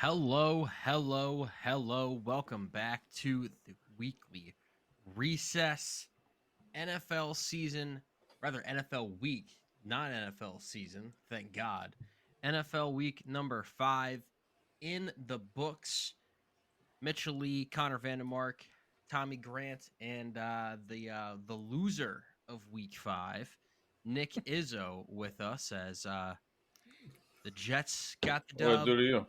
Hello, hello, hello. Welcome back to the weekly recess NFL season, rather NFL week, not NFL season, thank God. NFL week number 5 in the books. Mitchell Lee, Connor Vandermark, Tommy Grant, and the loser of week 5, Nick Izzo, with us as the Jets got the What dub. do to you?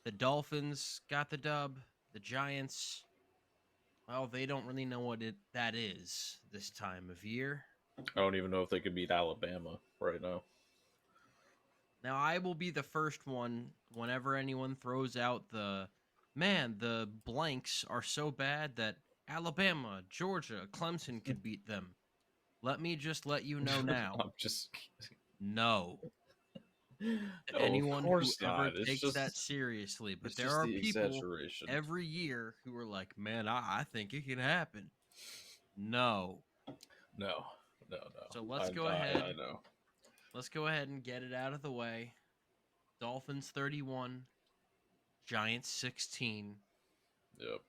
The Dolphins got the dub. The Giants, well, they don't really know what that is this time of year. I don't even know if they could beat Alabama right now. Now, I will be the first one whenever anyone throws out the blanks are so bad that Alabama, Georgia, Clemson could beat them. Let me just let you know now. I'm just No. To no, of anyone who course ever not. takes that seriously. But It's there just are the people exaggeration. every year who are like, man, I think it can happen. No. No, no. So let's I go I, I ahead. know. Let's go ahead and get it out of the way. Dolphins 31, Giants 16, Yep.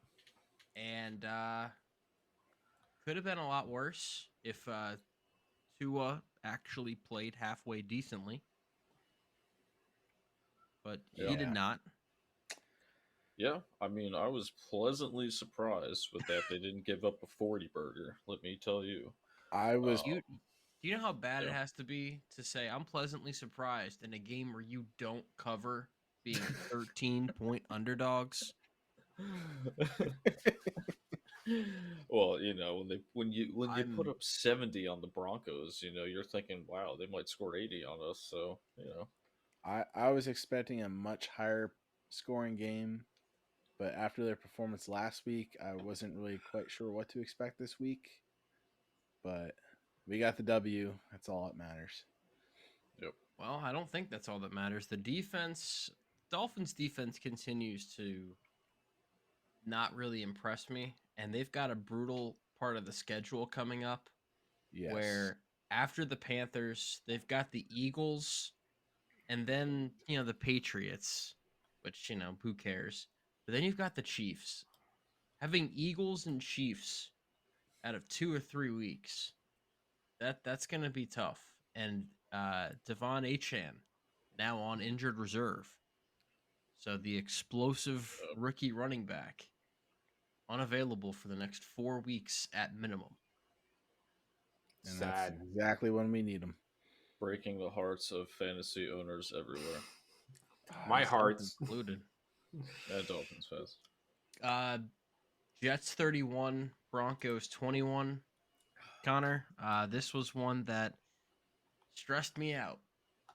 and could have been a lot worse if Tua actually played halfway decently, but he Yeah. did not. Yeah. I mean, I was pleasantly surprised with that they didn't give up a 40 burger. Let me tell you. I was You do you know how bad it Yeah. has to be to say I'm pleasantly surprised in a game where you don't cover being 13-point underdogs? Well, when you put I'm up 70 on the Broncos, you're thinking, wow, they might score 80 on us. So I was expecting a much higher scoring game, but after their performance last week, I wasn't really quite sure what to expect this week. But we got the W. That's all that matters. yep. Well, I don't think that's all that matters. The defense, Dolphins defense continues to not really impress me, and they've got a brutal part of the schedule coming up Yes. where after the Panthers, they've got the Eagles and then, the Patriots, which, who cares? But then you've got the Chiefs. Having Eagles and Chiefs out of 2 or 3 weeks, that's going to be tough. And Devon Achan now on injured reserve. So the explosive rookie running back unavailable for the next 4 weeks at minimum. And that's Sad. exactly when we need them. Breaking the hearts of fantasy owners everywhere. My Myself heart's included. And Dolphins fans. Uh, Jets 31, Broncos 21. Connor, this was one that stressed me out.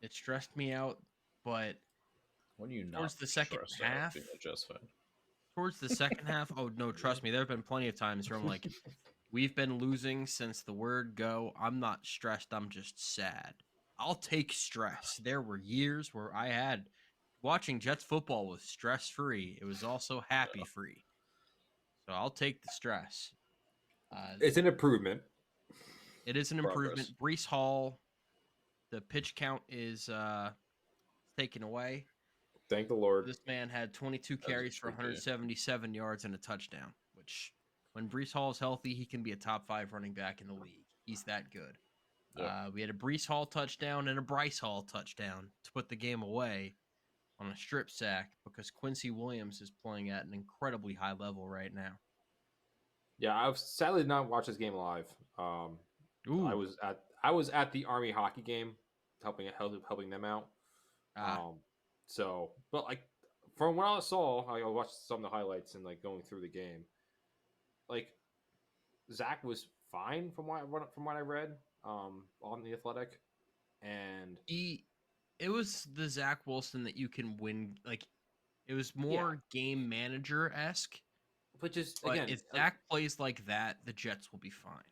It stressed me out, but When are you towards not the second stressed out being a half, Jets fan? oh no, trust me, there have been plenty of times where I'm like, we've been losing since the word go. I'm not stressed, I'm just sad. I'll take stress. There were years where I had watching Jets football was stress free. It was also happy free. So I'll take the stress. Uh, It's an improvement. it is an Progress. improvement. Brees Hall, the pitch count is taken away. Thank the Lord. This man had 22 As it carries for should be. 177 yards and a touchdown, which when Brees Hall is healthy, he can be a top 5 running back in the league. He's that good. Yep. We had a Brees Hall touchdown and a Bryce Hall touchdown to put the game away on a strip sack because Quincy Williams is playing at an incredibly high level right now. Yeah, I've sadly did not watch this game live. I Ooh. was at the Army hockey game, helping them out. Ah. Um, but like from what I saw, I watched some of the highlights and like going through the game. Like Zach was fine from what I read on the Athletic, and It was the Zach Wilson that you can win. Like, it was yeah, more game manager esque. but just But again, if Zach plays like that, the Jets will be fine.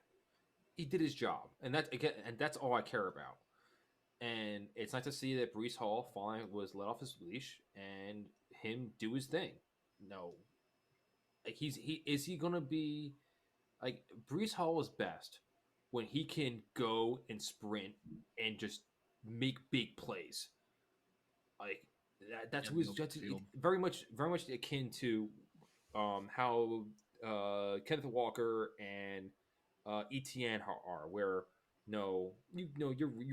he did his job, and that's all I care about. And it's nice to see that Brees Hall finally was let off his leash and him do his thing. No, like he gonna be like Brees Hall is best when he can go and sprint and just make big plays. Like That's Yeah, who the is open that's field. very much akin to how Kenneth Walker and ETN are, where no, you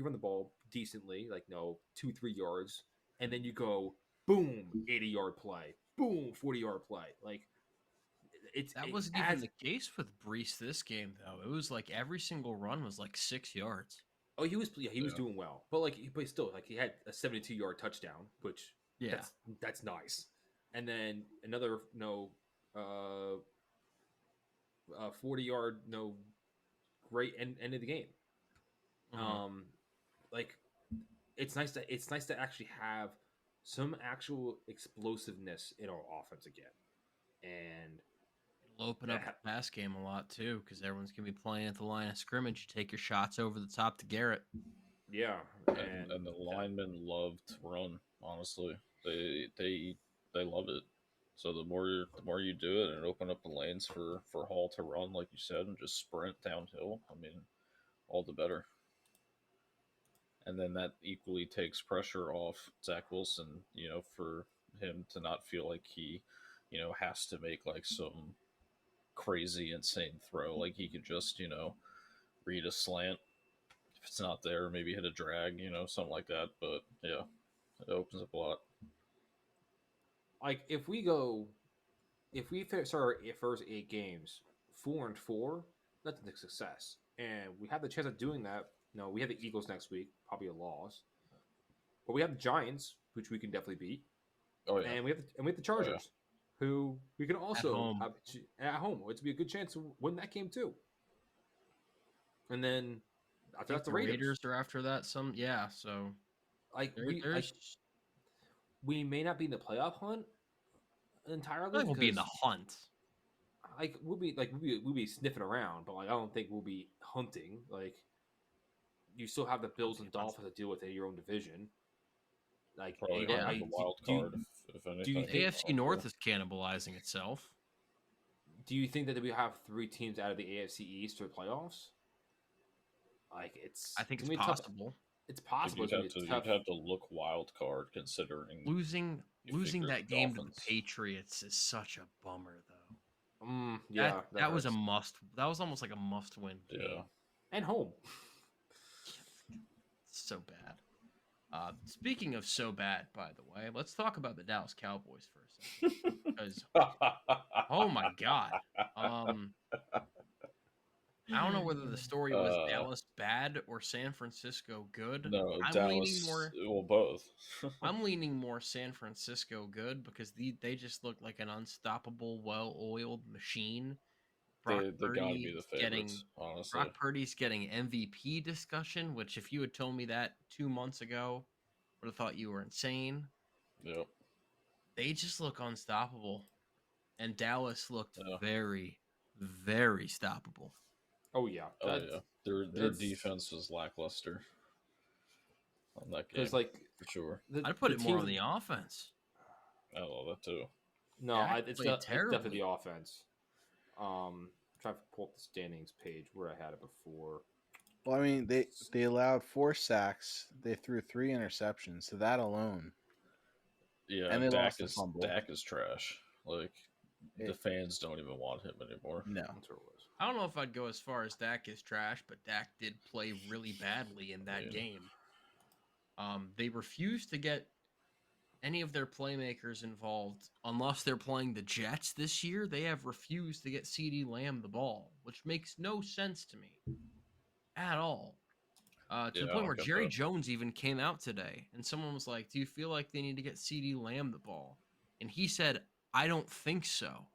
run the ball decently, like no 2-3 yards, and then you go boom 80-yard play, boom 40-yard play, like That it wasn't even adds. the case with Brees this game, though. It was like every single run was like 6 yards. Oh, he was Yeah. doing well, but still, like he had a 72-yard touchdown, which Yeah. that's nice, and then another 40-yard great end of the game. Mhm. Like it's nice to actually have some actual explosiveness in our offense again, and It'll open up that the pass game a lot, too, because everyone's going to be playing at the line of scrimmage. You take your shots over the top to Garrett. yeah, And the linemen love to run. Honestly, they love it. So the more you do it and open up the lanes for Hall to run, like you said, and just sprint downhill. I mean, all the better. And then that equally takes pressure off Zach Wilson. For him to not feel like he, has to make like some crazy insane throw. Like he could just read a slant if it's not there, maybe hit a drag, something like that. But yeah, it opens up a lot. like if we start our first 8 games 4-4, that's a success, and we have the chance of doing that. We have the Eagles next week, probably a loss, but we have the Giants, which we can definitely beat, Oh yeah, and we have the oh yeah. Chargers, who we can At also home. have at home. It's be a good chance to win that game too. And then I after think that's the the Raiders Raiders. are after that. So Like there's. we may not be in the playoff hunt I entirely think we'll be in the because hunt. we'll be sniffing around, but like I don't think we'll be hunting. Like you still have the Bills and Dolphins to deal with in your own division. Like Probably Yeah. hunting the wild card, if do you anything. The think AFC North is cannibalizing itself. that we have 3 teams out of the AFC East for the playoffs? Like it's I think to it's me tough. possible. It's I think possible. It's gonna be you'd tough. have to look wild card considering you Losing figure that the game to the Dolphins. Patriots is such a bummer, though. That Yeah, that that was a hurts. must. That was almost like a must-win Yeah. game. And home. So bad. Speaking of so bad, by the way, let's talk about the Dallas Cowboys for a second. Because oh my god, I don't know whether the story was Dallas bad or San Francisco good. No, I'm leaning Dallas. more. Well, both. I'm leaning more San Francisco good because they just look like an unstoppable, well-oiled machine. They got to be the favorites, honestly. Brock Purdy's getting MVP discussion, which if you had told me that 2 months ago, would have thought you were insane. Yep. They just look unstoppable, and Dallas looked Yeah. very, very stoppable. Oh yeah. Oh yeah. Their that's- defense was lackluster on that game Because like for sure. I'd put the it more on teams- the offense. I love that too. No, Dak it's played definitely terribly. the offense. Trying to pull up the standings page where I had it before. Well, I mean, they allowed 4 sacks. They threw 3 interceptions. So that alone, Yeah, and they Dak lost a is fumble. Dak is trash. Like the fans don't even want him anymore. No, That's where it was. I don't know if I'd go as far as Dak is trash, but Dak did play really badly in that game. They refused to get any of their playmakers involved unless they're playing the Jets this year. They have refused to get CeeDee Lamb the ball, which makes no sense to me at all. To Yeah, the I point don't where get Jerry that. Jones even came out today and someone was like, "Do you feel like they need to get CeeDee Lamb the ball?" And he said, "I don't think so.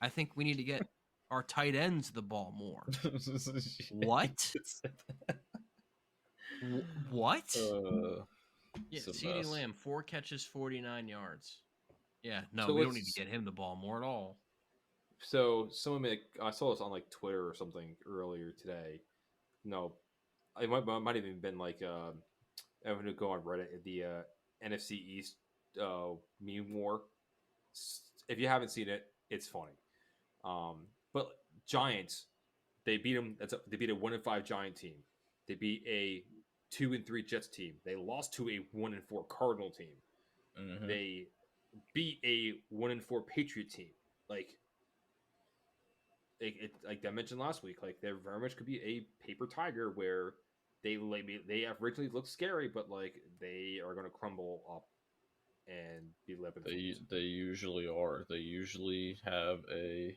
I think we need to get our tight ends the ball more." What? What? Yeah, It's a CeeDee mess. Lamb, 4 catches, 49 yards. Yeah, no, So we don't need let's- to get him the ball more at all. So someone I saw this on like Twitter or something earlier today. No, it might have even been like I'm going to go on Reddit, the NFC East meme war. If you haven't seen it, it's funny. But Giants, they beat them. They beat a 1-5 Giant team. They beat a 2-3 Jets team. They lost to a 1-4 Cardinal team. Mhm. They beat a 1-4 Patriot team. Like like I mentioned last week, like they very much could be a paper tiger where they originally looked scary, but like they are going to crumble up and be left in fools. They usually are. They usually have a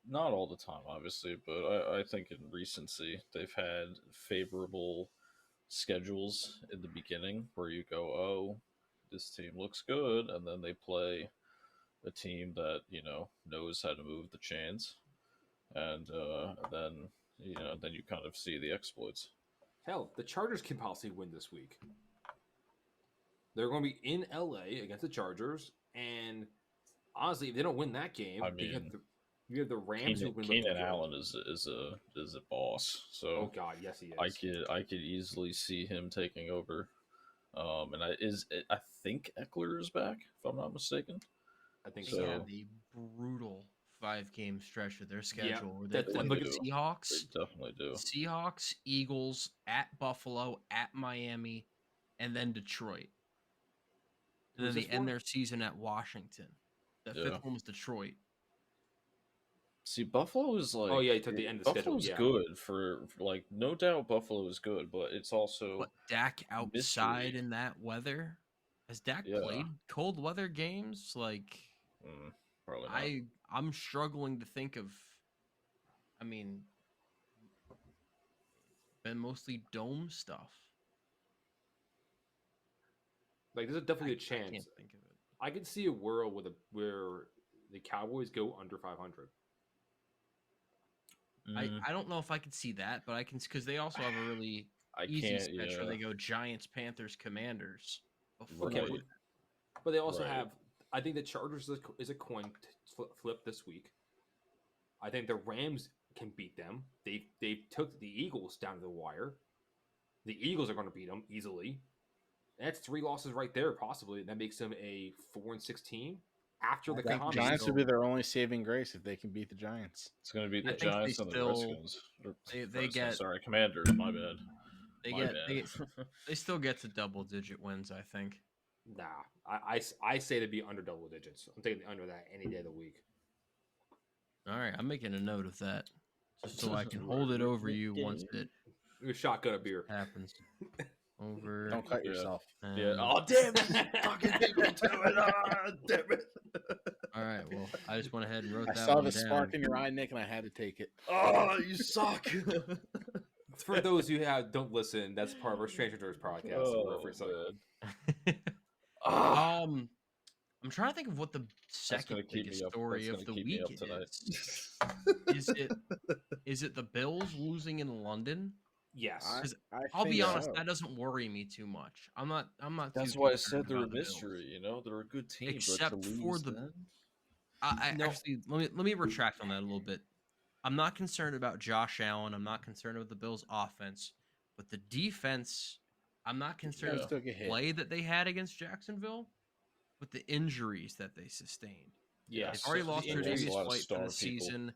not all the time, obviously, but I think in recency they've had favorable schedules in the beginning where you go, oh, this team looks good, and then they play a team that knows how to move the chains, and then you kind of see the exploits. Hell, the Chargers can possibly win this week. They're going to be in LA against the Chargers, and honestly, if they don't win that game, I mean, you have the Rams who've been looking Keenan good. Allen is a boss, Oh so God, yes he I is. could easily see him taking over. I think Eckler is back if I'm not mistaken. I think They So- have a brutal 5-game stretch of their schedule where they that- play they the do. Seahawks, They definitely do. Seahawks, Eagles, at Buffalo, at Miami, and then Detroit. And Who's then this they end for? their season at Washington. The Yeah. fifth one was Detroit. See, Buffalo is like Oh, yeah, he took the end of the schedule, Buffalo's yeah. good for like no doubt Buffalo is good, but it's also But Dak outside mystery. in that weather? Has Dak Yeah. played cold weather games? Like Probably not. I'm struggling to think of. I mean, been mostly dome stuff. Like there's definitely a I chance. can't think of it. I could see a world where the Cowboys go under 500. Mm, I don't know if I could see that, but I can because they also have a really I easy can't. stretch where Yeah. they go Giants, Panthers, Commanders. Before Right. Okay, but they also Right. have. I think the Chargers is a coin flip this week. I think the Rams can beat them. They took the Eagles down to the wire. The Eagles are going to beat them easily. That's 3 losses right there, possibly. That makes them a 4-6 team after the think The they Giants still- would be their only saving grace if they can beat the Giants. It's going to be I the think they Giants and the still- Redskins. they Redskins, get- sorry, Commanders. My bad. They My get bad. they still get to double digit wins. I think. Nah, I say to be under double digits. I'm taking the under that any day of the week. All right, I'm making a note of that, just so I can hold it over you once it You shotgun a beer. happens. Over. Don't cut Yeah. yourself. Yeah. and- Oh damn it! You fucking beat me to it. Ah, damn it. All right. Well, I just went ahead and wrote I that saw one the down. spark in your eye, Nick, and I had to take it. Oh, you suck. For those who don't listen, that's part of our Stranger Doors podcast. Oh, Reference, like, man. Ah. I'm trying to think of what the That's gonna second keep biggest me up. story That's of gonna the keep me week up tonight. is it the Bills losing in London? yes. I'll be think honest, so. that doesn't worry me too much. I'm not. That's too why I concerned said they're a about the Bills. mystery. You know, they're a good team, Except but to for lose the- then? No. Actually, let me retract on that a little bit. I'm not concerned about Josh Allen. I'm not concerned with the Bills' offense, but the defense. I'm not concerned Defense with took a the hit. play that they had against Jacksonville, but the injuries that they sustained. Yes. They've already So lost the They Tre'Davious lost a lot of White for star the people. season.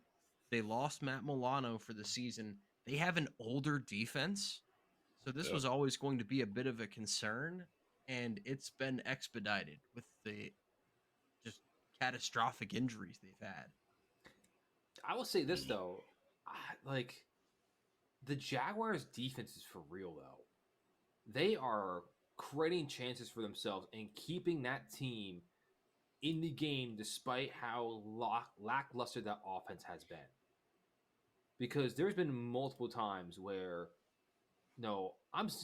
They lost Matt Milano for the season. They have an older defense, so this Yeah. was always going to be a bit of a concern, and it's been expedited with the just catastrophic injuries they've had. I will say this though, like the Jaguars' defense is for real though. They are creating chances for themselves and keeping that team in the game despite how lackluster that offense has been. Because there's been multiple times where, no,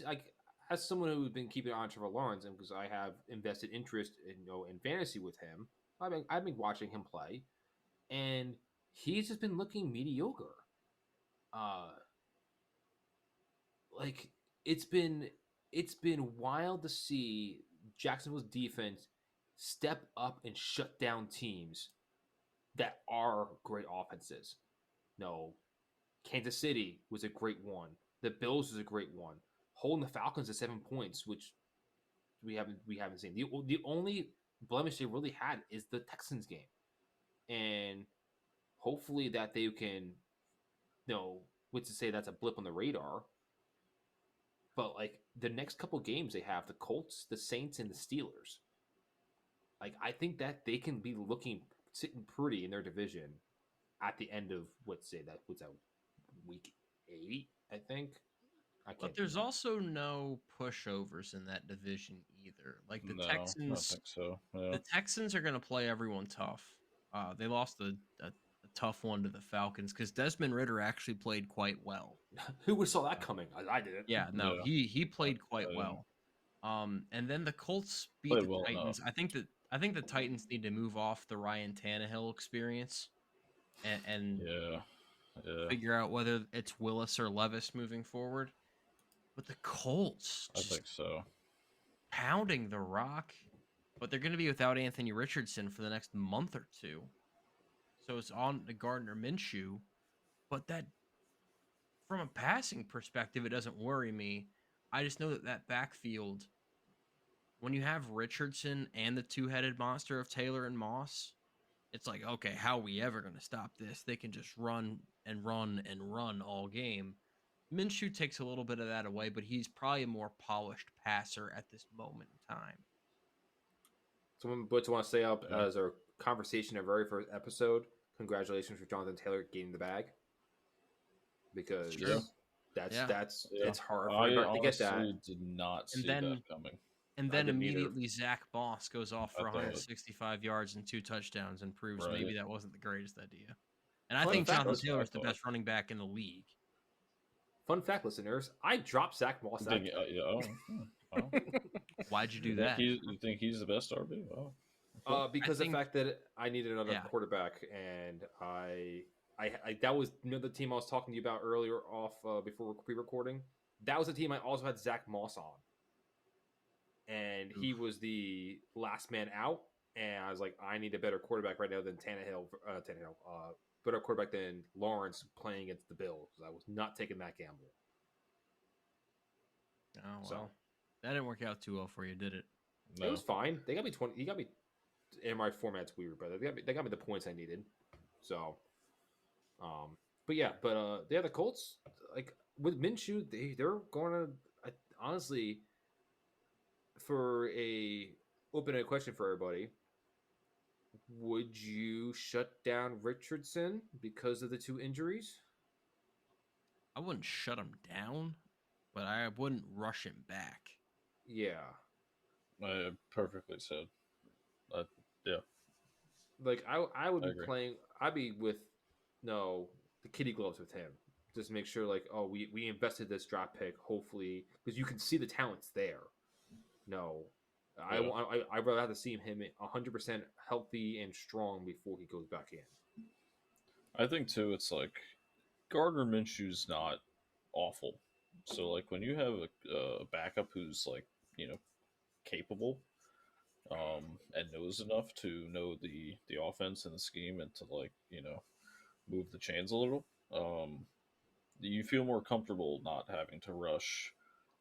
like as someone who's been keeping an eye on Trevor Lawrence, and because I have invested interest in fantasy with him, I've been watching him play, and he's just been looking mediocre. Like it's been wild to see Jacksonville's defense step up and shut down teams that are great offenses. No, Kansas City was a great one. The Bills was a great one. Holding the Falcons to 7 points, which we haven't seen. The only blemish they really had is the Texans game, and hopefully that they can, which to say that's a blip on the radar. But like the next couple games they have the Colts, the Saints, and the Steelers. Like I think that they can be sitting pretty in their division at the end of what's that week 8, I think. I can't. But there's also no pushovers in that division either. Like the No, I don't Texans, think so. Yeah. the Texans are going to play everyone tough. They lost a tough one to the Falcons because Desmond Ritter actually played quite well. Who would have saw that coming? I didn't. Yeah, no, Yeah. he played quite I well. And then the Colts beat Played the well Titans. enough. I think the Titans need to move off the Ryan Tannehill experience and Yeah. figure out whether it's Willis or Levis moving forward. But the Colts I just think so. pounding the rock, but they're going to be without Anthony Richardson for the next month or two. So it's on to Gardner Minshew, but that from a passing perspective, it doesn't worry me. I just know that backfield, when you have Richardson and the two-headed monster of Taylor and Moss, it's like, okay, how are we ever going to stop this? They can just run and run and run all game. Minshew takes a little bit of that away, but he's probably a more polished passer at this moment in time. Someone but want to say up Yeah. as our conversation, our very first episode. Congratulations for Jonathan Taylor getting the bag. Because True. that's Yeah. Yeah. it's hard for I everybody to get that. honestly did not see then- that coming. And I then didn't either. immediately Zach Moss goes off for I thought- 165 yards and 2 touchdowns and proves Right. maybe that wasn't the greatest idea. And I Fun think fact, Jonathan that's what I Taylor is the thought. best running back in the league. Fun fact, listeners, I dropped Zach Moss. Think- yeah, wow. Why'd you do You that? think he's the best RB? Wow. Because I think- the fact that I needed another Yeah. quarterback, and I that was the team I was talking to you about earlier off before pre-recording. That was the team I also had Zach Moss on, and he was the last man out. And I was like, I need a better quarterback right now than Tannehill. Better quarterback than Lawrence playing against the Bills. I was not taking that gamble. Oh, well. So- That didn't work out too well for you, did it? It was fine. They got me 20. He got me. In my format's weird, but they got me the points I needed. So, but yeah, the Colts, like with Minshew, they're going to honestly, for a open-ended question for everybody, would you shut down Richardson because of the 2 injuries? I wouldn't shut him down, but I wouldn't rush him back. Yeah, Perfectly said. Yeah. like I would I be agree. playing. I'd be with the kitty gloves with him. Just make sure, like, oh, we invested this draft pick, hopefully, because you can see the talent's there. No, Yeah. I'd rather have to see him 100% healthy and strong before he goes back in. I think too. It's like Gardner Minshew's not awful. So like when you have a backup who's like capable, and knows enough to know the offense and the scheme and to like move the chains a little, you feel more comfortable not having to rush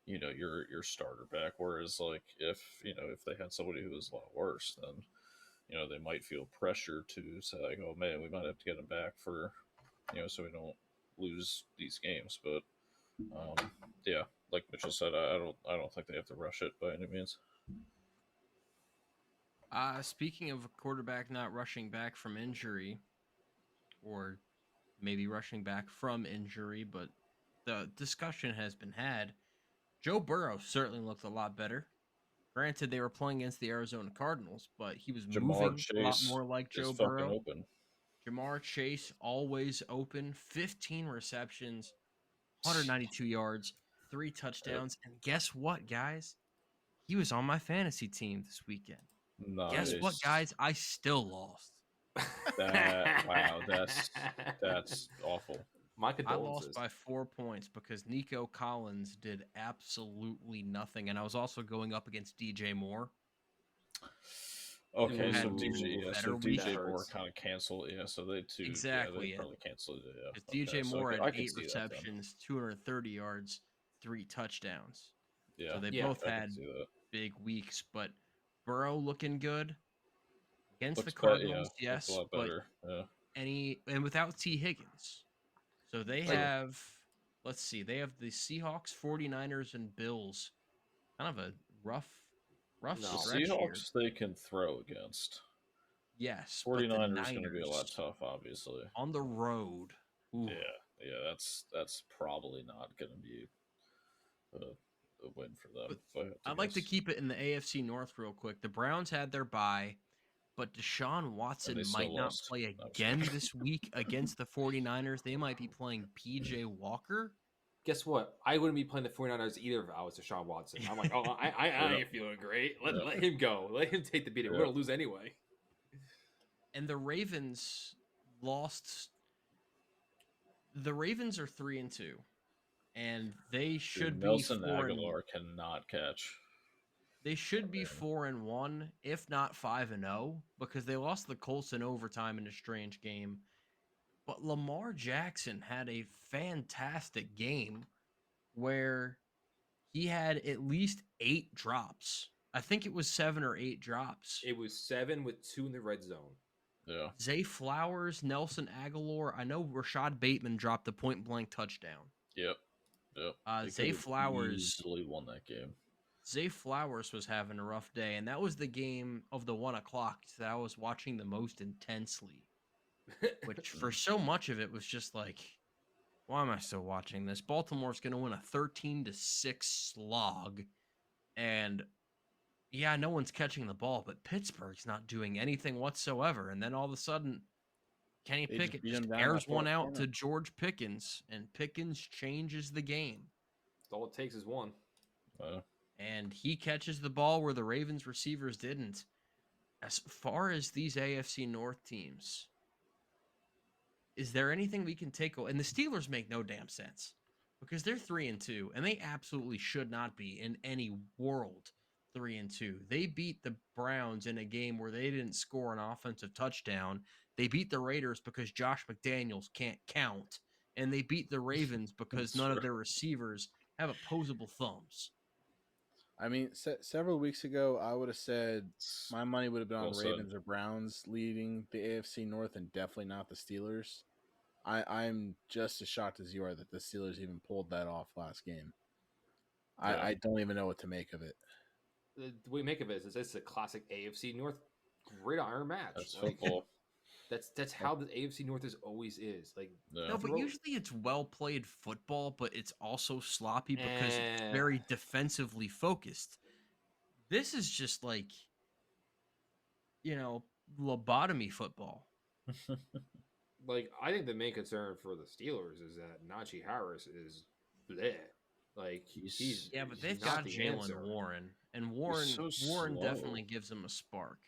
your starter back. Whereas like if they had somebody who was a lot worse, then they might feel pressure to say like, oh man, we might have to get him back for so we don't lose these games. But yeah, like Mitchell said, I don't think they have to rush it by any means. Speaking of a quarterback not rushing back from injury, or maybe rushing back from injury, but the discussion has been had. Joe Burrow certainly looked a lot better. Granted, they were playing against the Arizona Cardinals, but he was Jamar moving a lot Chase more like is Joe fucking Burrow. open. Jamar Chase always open, 15 receptions, 192 yards, 3 touchdowns, and guess what, guys? He was on my fantasy team this weekend. Nice. Guess what, guys? I still lost. Wow, that's awful. My I condolences. lost by 4 points because Nico Collins did absolutely nothing, and I was also going up against DJ Moore. Okay, Who so had DJ, better week. DJ That Moore hurts. kind of canceled. Yeah, so they too. Exactly, Yeah, yeah. they probably canceled it. Yeah. Because DJ so Moore I had can 8 see that then. receptions, 230 yards, 3 touchdowns. Yeah. So they Yeah, both I can had see that. big weeks, but Burrow looking good against Looks the Cardinals, yeah, looks yes, a lot but better. Yeah. and without T. Higgins. So they Like- have, let's see, they have the Seahawks, 49ers, and Bills kind of a rough No. The stretch here. Seahawks they can throw against. Yes, but the 49ers going to be a lot Niners tough, obviously. on the road. Ooh. Yeah, that's probably not going to be a win for them. But If I had to I'd like to guess. keep it in the AFC North real quick. The Browns had their bye, but Deshaun And Watson they still might not lost. play I'm again sorry. this week against the 49ers. They might be playing PJ Walker. Guess what? I wouldn't be playing the 49ers either if I was Deshaun Watson. I'm like, oh, I Yeah. ain't feeling great. Let, Yeah. let him go. Let him take the beating. We're Yeah. going to lose anyway. And the Ravens lost. The Ravens are 3-2, and they should Dude, be Nelson 4 Aguilar cannot catch. They should be Man. 4-1, if not 5-0, because they lost the Colts in overtime in a strange game. But Lamar Jackson had a fantastic game where he had at least 8 drops. I think it was 7 or 8 drops. It was 7 with 2 in the red zone. Yeah. Zay Flowers, Nelson Aguilar. I know Rashad Bateman dropped the point blank touchdown. Yep. Yep. They Zay could've Flowers. easily won that game. Zay Flowers was having a rough day, and that was the game of the 1 o'clock that I was watching the most intensely. Which for so much of it was just like, why am I still watching this? Baltimore's going to win a 13-6 slog, and yeah, no one's catching the ball, but Pittsburgh's not doing anything whatsoever. And then all of a sudden, Kenny They just Pickett beat just him down airs that one fourth out corner. to George Pickens, and Pickens changes the game. All it takes is one. And he catches the ball where the Ravens receivers didn't. As far as these AFC North teams, is there anything we can take away? And the Steelers make no damn sense because they're 3-2, and they absolutely should not be in any world 3-2. They beat the Browns in a game where they didn't score an offensive touchdown. They beat the Raiders because Josh McDaniels can't count, and they beat the Ravens because none of their receivers have opposable thumbs. I mean, several weeks ago, I would have said my money would have been on Well said. Ravens or Browns leading the AFC North, and definitely not the Steelers. I'm just as shocked as you are that the Steelers even pulled that off last game. Yeah. I don't even know what to make of it. The way we make of it is it's a classic AFC North gridiron match. That's Like, football. That's how the AFC North always is. Like, Yeah. No, but Throw- usually it's well played football, but it's also sloppy because it's Eh. very defensively focused. This is just like, lobotomy football. like I think the main concern for the Steelers is that Najee Harris is bleh. Like he's Yeah, but he's they've not got the Jalen answer. Warren, and Warren so Warren slow. definitely gives him a spark.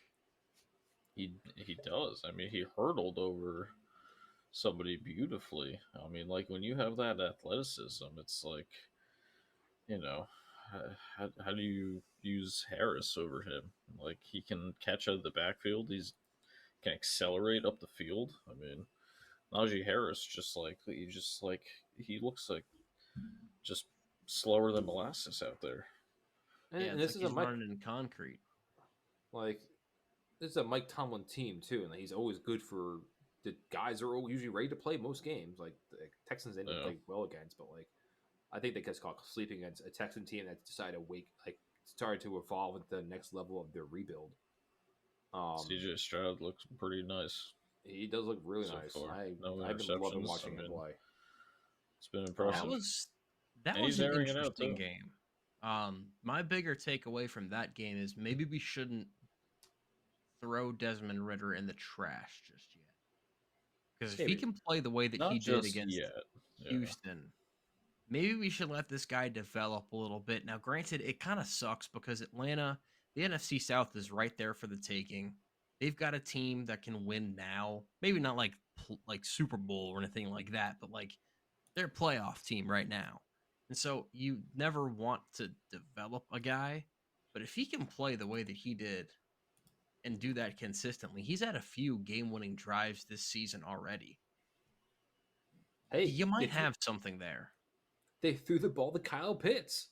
He does. I mean, he hurdled over somebody beautifully. I mean, like when you have that athleticism, it's like, how do you use Harris over him? Like he can catch out of the backfield. He's can accelerate up the field. I mean, Najee Harris he looks like just slower than molasses out there. And, Yeah, and it's this like is a he's Mike running in concrete. like this is a Mike Tomlin team too, and he's always good for the guys are usually ready to play most games. Like the Texans end up Yeah. playing well against, but like I think they gets caught sleeping against a Texan team that decided to started to evolve at the next level of their rebuild. CJ Stroud looks pretty nice. He does look really So nice. far. I've No been loving interceptions. watching I him mean, play. It's been impressive. That And was he's an airing it out, interesting too. game. My bigger takeaway from that game is maybe we shouldn't throw Desmond Ritter in the trash just yet. Because if he Maybe. can play the way that Not he did just against yet. Yeah. Houston, maybe we should let this guy develop a little bit. Now, granted, it kind of sucks because Atlanta, the NFC South is right there for the taking. They've got a team that can win now. Maybe not like Super Bowl or anything like that, but like they're a playoff team right now. And so you never want to develop a guy, but if he can play the way that he did and do that consistently, he's had a few game-winning drives this season already. Hey, You might they threw- have something there. They threw the ball to Kyle Pitts.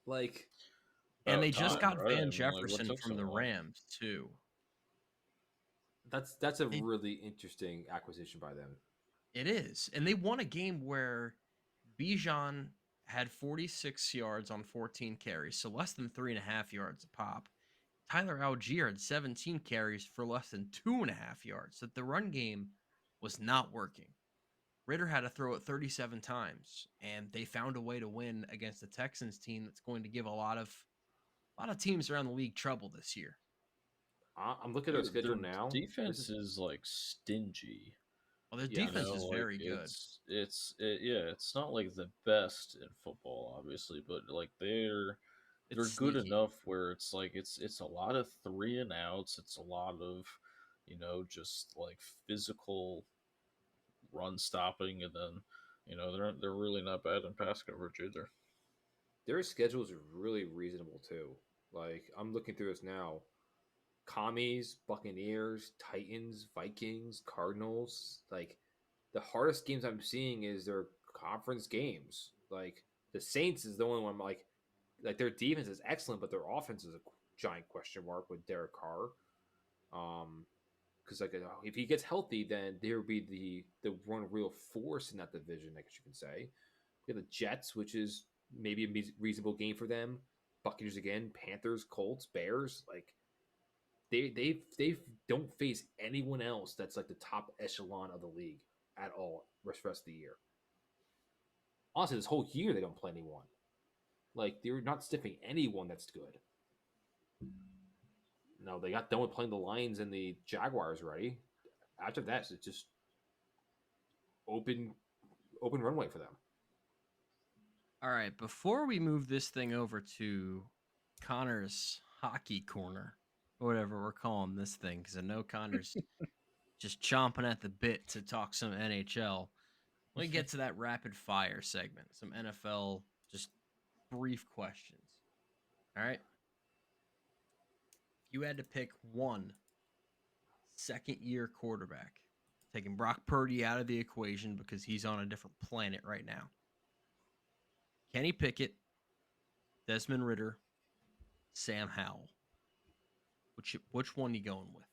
Like And they About just time, got right? I Van mean, like, what Jefferson took from so the long? Rams too. that's a It- really interesting acquisition by them. It is. And they won a game where Bijan had 46 yards on 14 carries, so less than 3.5 yards a pop. Tyler Algier had 17 carries for less than 2.5 yards. So the run game was not working. Ritter had to throw it 37 times, and they found a way to win against the Texans team that's going to give a lot of teams around the league trouble this year. I'm looking at their schedule Their now. defense is like stingy. Well, their Yes. defense is Like very good. yeah, it's not like the best in football, obviously, but like they're It's good sneaky. enough where it's like it's a lot of 3 and outs. It's a lot of just like physical run stopping, and then they're really not bad in pass coverage either. Their schedule is really reasonable too. Like I'm looking through this now. Commies, Buccaneers, Titans, Vikings, Cardinals. Like the hardest games I'm seeing is their conference games. Like the Saints is the only one like their defense is excellent, but their offense is a giant question mark with Derek Carr. Because if he gets healthy, then there would be the one real force in that division, I guess you can say. We have the Jets, which is maybe a reasonable game for them. Buccaneers again, Panthers, Colts, Bears. Like they don't face anyone else that's like the top echelon of the league at all rest of the year. Honestly, this whole year they don't play anyone. Like they're not stiffing anyone that's good. No, they got done with playing the Lions and the Jaguars already. After that, it's just open runway for them. All right, before we move this thing over to Connor's hockey corner, or whatever we're calling this thing, because I know Connor's just chomping at the bit to talk some NHL. Let me get to that rapid fire segment, some NFL, just brief questions. All right. If you had to pick one second-year quarterback, taking Brock Purdy out of the equation because he's on a different planet right now. Kenny Pickett, Desmond Ritter, Sam Howell. Which one are you going with?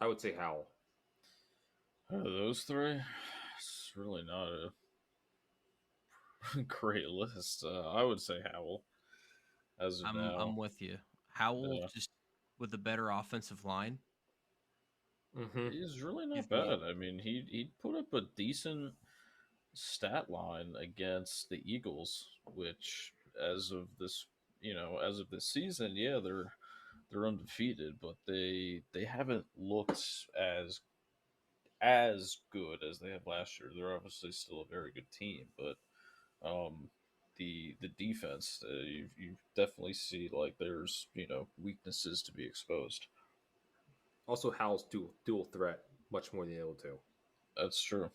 I would say Howell. Those three, it's really not a great list. I would say Howell as of now. I'm with you. Howell Yeah. just with a better offensive line. Mm-hmm. He's really not Give me- bad. I mean, he put up a decent stat line against the Eagles, which as of this season, yeah, they're undefeated, but they haven't looked as good as they have last year. They're obviously still a very good team, but the defense, you definitely see like there's weaknesses to be exposed. Also, Howell's dual threat much more than the other two. That's true.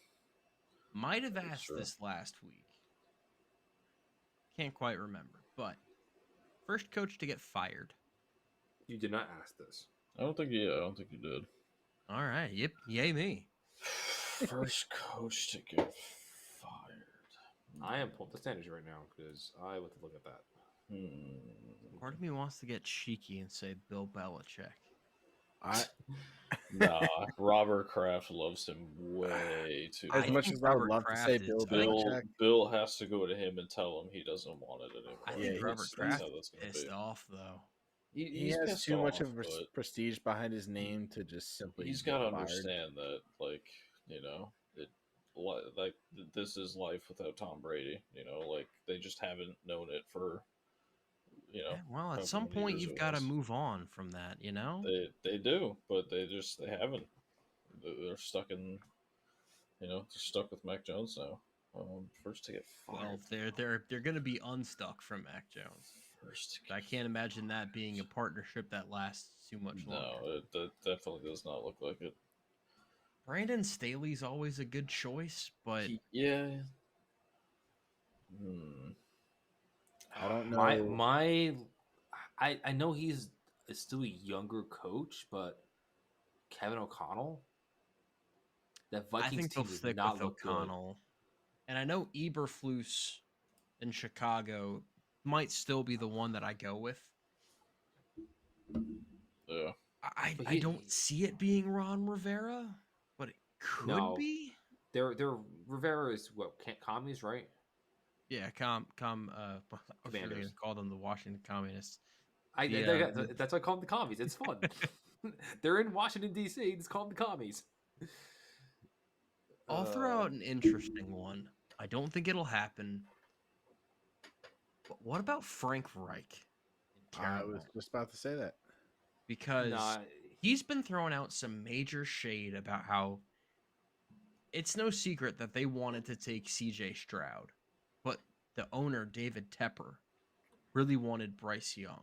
Might have That's asked true. this last week. Can't quite remember, but first coach to get fired. You did not ask this. I don't think you did. All right. Yep. Yay me. First coach to get fired. I am pulling the standards right now because I want to look at that. Part of me wants to get cheeky and say Bill Belichick. Nah, Robert Kraft loves him way too As much. much think as I would Robert love Kraft to say is Bill tight. Belichick, Bill has to go to him and tell him he doesn't want it anymore. I Yeah, think Robert that's Kraft how that's is gonna pissed be. off though. he He's has pissed too much off, of but prestige behind his name to just simply. he's get got to fired. understand that, like, like this is life without Tom Brady. Like they just haven't known it for Yeah, well, at however some many point years you've it got to was. move on from that, you know? They do, but they haven't. They're stuck in they're stuck with Mac Jones now. First to get fired. Well, they're going to be unstuck from Mac Jones. First to I can't imagine that being a partnership that lasts too much longer. No, it definitely does not look like it. Brandon Staley's always a good choice, but Yeah. Hmm. I don't know. I know he's still a younger coach, but Kevin O'Connell, that I Vikings think they'll team does stick not with look good. O'Connell. And I know Eberflus in Chicago might still be the one that I go with. Yeah. I don't see it being Ron Rivera, but it could No. be. They're Rivera is what commies, right? Yeah, I was really Commanders. gonna call them the Washington Communists. That's why I call them the commies. It's fun. They're in Washington D.C. Just call them the commies. I'll throw out an interesting one. I don't think it'll happen. But what about Frank Reich in I Carolina? was just about to say that. Because Nah, he's been throwing out some major shade about how it's no secret that they wanted to take CJ Stroud, but the owner, David Tepper, really wanted Bryce Young.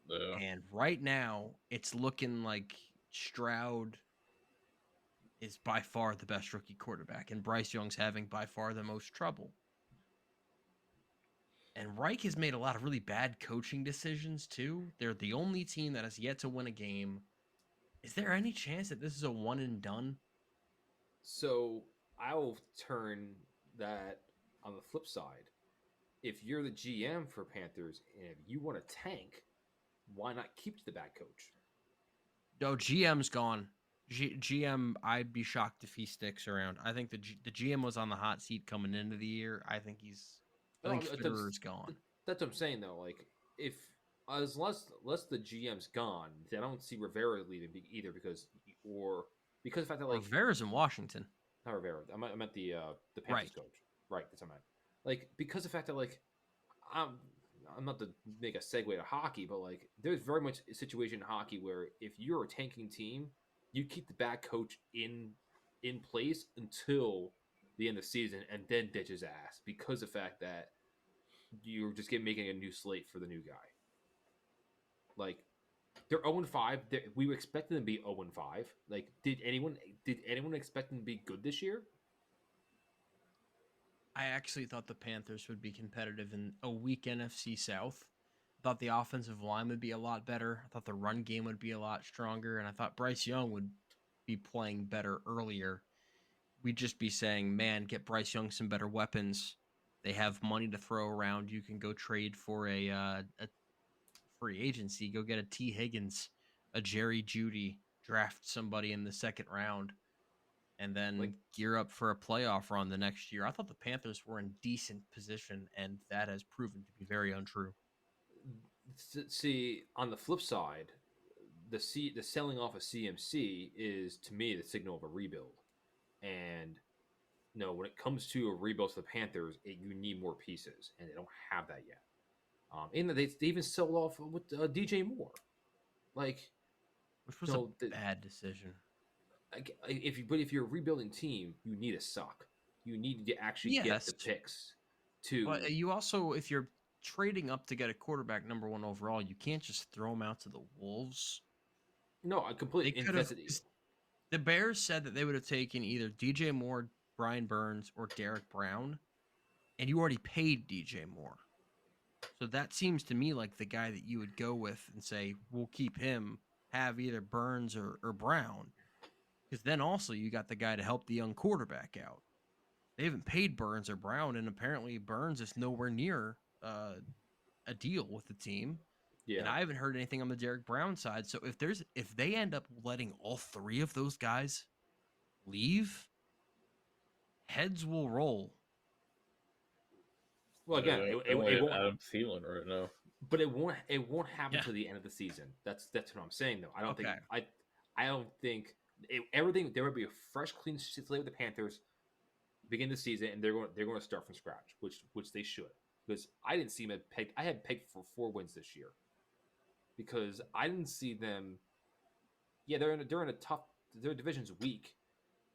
Yeah. And right now, it's looking like Stroud is by far the best rookie quarterback, and Bryce Young's having by far the most trouble. And Reich has made a lot of really bad coaching decisions, too. They're the only team that has yet to win a game. Is there any chance that this is a one and done? so I'll turn that on the flip side. If you're the GM for Panthers and if you want to tank, why not keep the bad coach? No, GM's gone. GM, I'd be shocked if he sticks around. I think the GM was on the hot seat coming into the year. I think No, Fitterer's gone. That's what I'm saying though. Like if unless the GM's gone, then I don't see Rivera leaving either because of the fact that like Rivera's in Washington. not Rivera. I meant the Panthers Right. coach. Right, that's what I meant. Like because of the fact that like I'm not to make a segue to hockey, but like there's very much a situation in hockey where if you're a tanking team, you keep the bad coach in place until the end of the season and then ditch his ass because of the fact that you're just making a new slate for the new guy. Like they're 0-5. We were expecting them to be 0-5. Like, did anyone expect them to be good this year? I actually thought the Panthers would be competitive in a weak NFC South. I thought the offensive line would be a lot better. I thought the run game would be a lot stronger, and I thought Bryce Young would be playing better earlier. We'd just be saying, man, get Bryce Young some better weapons. They have money to throw around. You can go trade for a free agency. Go get a T. Higgins, a Jerry Jeudy, draft somebody in the second round, and then gear up for a playoff run the next year. I thought the Panthers were in decent position, and that has proven to be very untrue. See, on the flip side, the selling off of CMC is to me the signal of a rebuild. And no, when it comes to a rebuild for the Panthers, you need more pieces, and they don't have that yet. And they even sold off with DJ Moore, like which was a bad decision. If you're a rebuilding team, you need a suck. You need to actually get the picks. But you also, if you're trading up to get a quarterback number 1 overall, you can't just throw him out to the Wolves. No, I completely invested. The Bears said that they would have taken either DJ Moore, Brian Burns, or Derek Brown, and you already paid DJ Moore. So that seems to me like the guy that you would go with and say, we'll keep him, have either Burns or Brown. Because then also you got the guy to help the young quarterback out. They haven't paid Burns or Brown, and apparently Burns is nowhere near a deal with the team. Yeah. And I haven't heard anything on the Derek Brown side. So if they end up letting all 3 of those guys leave, heads will roll. Well, again, it won't. Adam Thielen right now, but it won't happen to the end of the season. That's what I'm saying though. I don't think everything. There would be a fresh, clean slate with the Panthers begin the season, and they're going to start from scratch, which they should. Because I didn't see them pegged. I had pegged for 4 wins this year. Because I didn't see them. Yeah, they're in a tough. Their division's weak,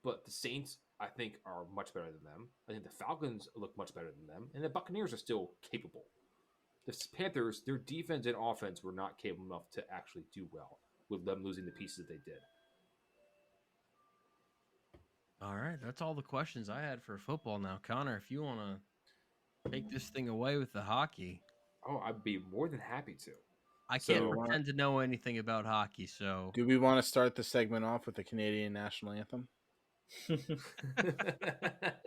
but the Saints I think are much better than them. I think the Falcons look much better than them, and the Buccaneers are still capable. The Panthers, their defense and offense were not capable enough to actually do well with them losing the pieces they did. All right, that's all the questions I had for football now. Connor, if you want to take this thing away with the hockey. Oh, I'd be more than happy to. I can't pretend to know anything about hockey, so... Do we want to start the segment off with the Canadian national anthem?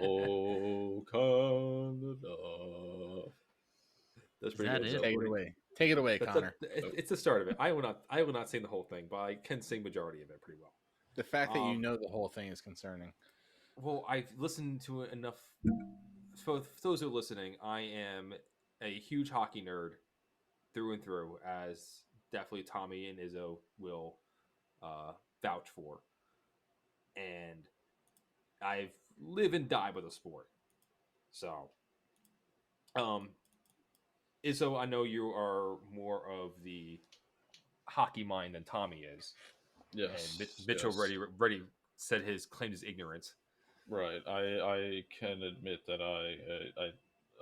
Oh, Canada. That's pretty good. Take it away, Connor. It's the start of it. I will not sing the whole thing, but I can sing majority of it pretty well. The fact that you know the whole thing is concerning. Well, I've listened to it enough. For those who are listening, I am a huge hockey nerd through and through, as definitely Tommy and Izzo will uh, vouch for. And I've live and die by the sport. So, um, Izzo, I know you are more of the hockey mind than Tommy is, and Yes, Mitchell yes. already said his claimed his ignorance. Right. I can admit that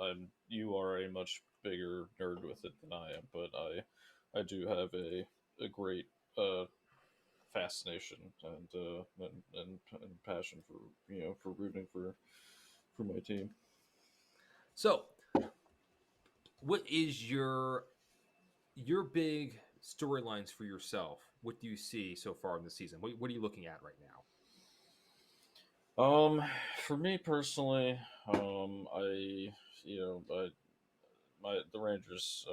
I'm you are a much bigger nerd with it than I am, but I do have a great fascination and passion for for rooting for my team. So, what is your big storylines for yourself? What do you see so far in the season? What are you looking at right now? Um, for me personally, I the Rangers.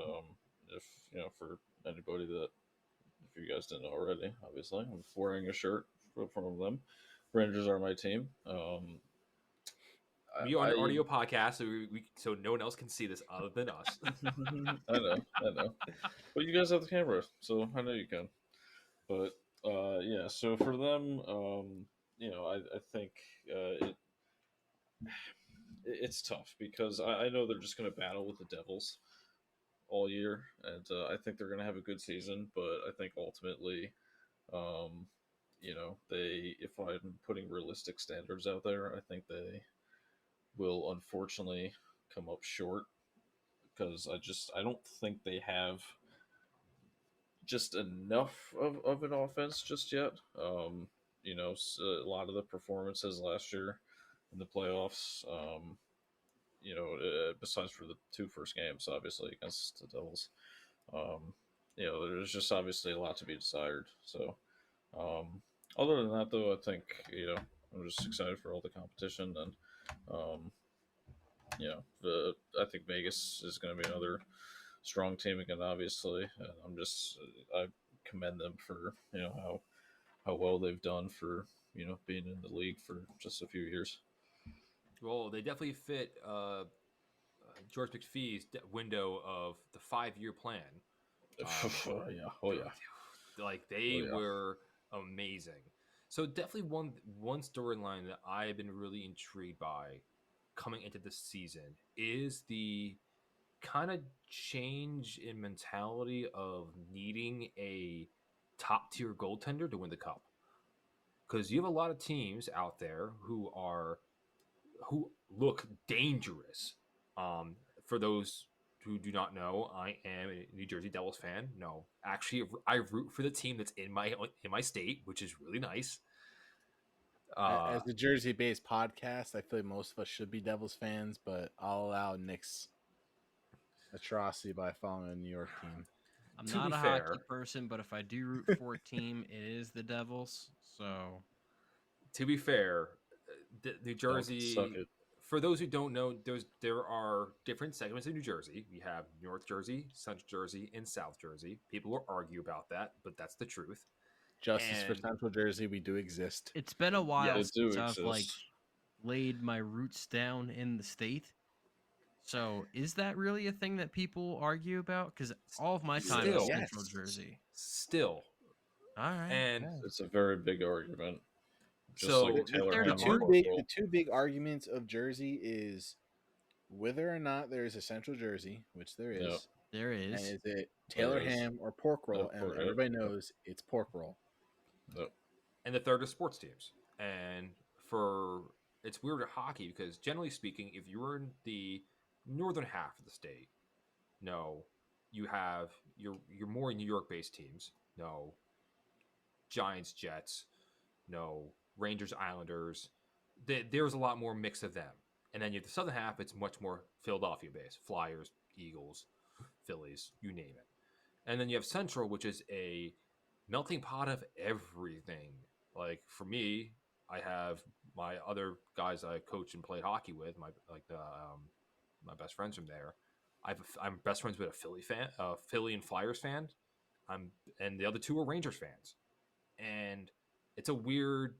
If for anybody that if you guys didn't know already, obviously I'm wearing a shirt from them. Rangers are my team. We are on I an audio podcast, so so no one else can see this other than us. I know, but you guys have the camera, so I know you can. But yeah, so for them, I think it's tough because I know they're just going to battle with the Devils all year, and I think they're going to have a good season. But I think ultimately, um, they if I'm putting realistic standards out there, I think they will unfortunately come up short because I don't think they have just enough of an offense just yet. A lot of the performances last year in the playoffs, besides for the two first games, obviously against the Devils, um, there's just obviously a lot to be desired. So, um, other than that, though, I think I'm just excited for all the competition, and um, I think Vegas is going to be another strong team again. Obviously, and I commend them for how well they've done for being in the league for just a few years. Well, they definitely fit George McPhee's window of the 5-year plan. Oh yeah, oh yeah, Like oh they yeah. were amazing. So definitely one storyline that I've been really intrigued by coming into this season is the kind of change in mentality of needing a top tier goaltender to win the cup. Because you have a lot of teams out there who look dangerous. For those who do not know, I am a New Jersey Devils fan. No, actually, I root for the team that's in my state, which is really nice. As a Jersey-based podcast, I feel like most of us should be Devils fans, but I'll allow Nick's atrocity by following a New York team. I'm To not be a fair, hockey person, but if I do root for a team, it is the Devils. So to be fair, New Suck Jersey. it. For those who don't know, there are different segments of New Jersey. We have North Jersey, Central Jersey, and South Jersey. People will argue about that, but that's the truth. Justice for And Central Jersey, we do exist. it's been a while They yes, do since I've exist. laid my roots down in the state. So is that really a thing that people argue about? Because all of my time is still, Central Yes. Jersey. still, All right. and okay. It's a very big argument, just like so The, the, Taylor the Fair to Ham or two argue. big Corporal. the two big arguments of Jersey is whether or not there is a Central Jersey, which there Yep. is, There and is. is it There Taylor is. ham or pork roll? And Yep. everybody knows it's pork roll. Yep. and the third is sports teams. And for it's weird at hockey because generally speaking, if you're in the northern half of the state, no, you have you're more New York based teams. No, Giants, Jets, no, Rangers, Islanders. There's a lot more mix of them. And then you have the southern half, it's much more Philadelphia based. Flyers, Eagles, Phillies, you name it. And then you have Central, which is a melting pot of everything. Like for me, I have my other guys I coach and played hockey with, my best friends from there. I'm best friends with a Philly fan, Philly and Flyers fan. And the other two are Rangers fans, and it's a weird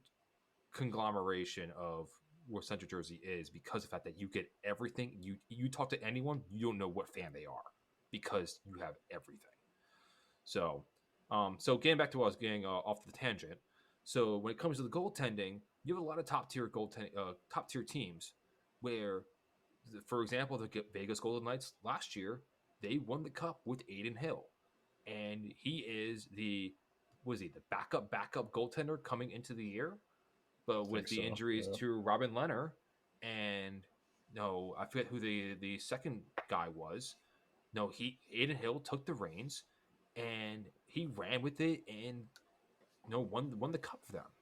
conglomeration of where Central Jersey is because of the fact that you get everything. You talk to anyone, you don't know what fan they are because you have everything. So, so getting back to what I was getting off the tangent. So when it comes to the goaltending, you have a lot of top tier teams where, for example, the Vegas Golden Knights last year they won the cup with Aiden Hill, and he is the backup goaltender coming into the year, but with the so. injuries Yeah. to Robin Leonard and no, I forget who the second guy was. No, Aiden Hill took the reins and he ran with it and won the cup for them.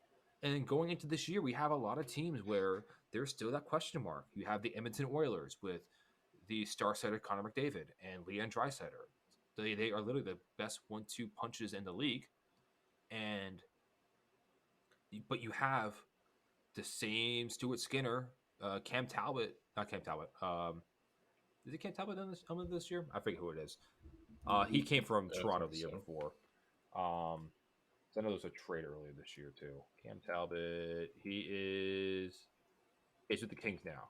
And then going into this year, we have a lot of teams where there's still that question mark. You have the Edmonton Oilers with the star setter Connor McDavid and Leon Draisaitl. They are literally the best 1-2 punches in the league, and but you have the same Stuart Skinner, Cam Talbot, not Cam Talbot. Is it Cam Talbot this year? I forget who it is. He came from Yeah, Toronto the year so. before. So I know there was a trade earlier this year too. Cam Talbot, he's with the Kings now.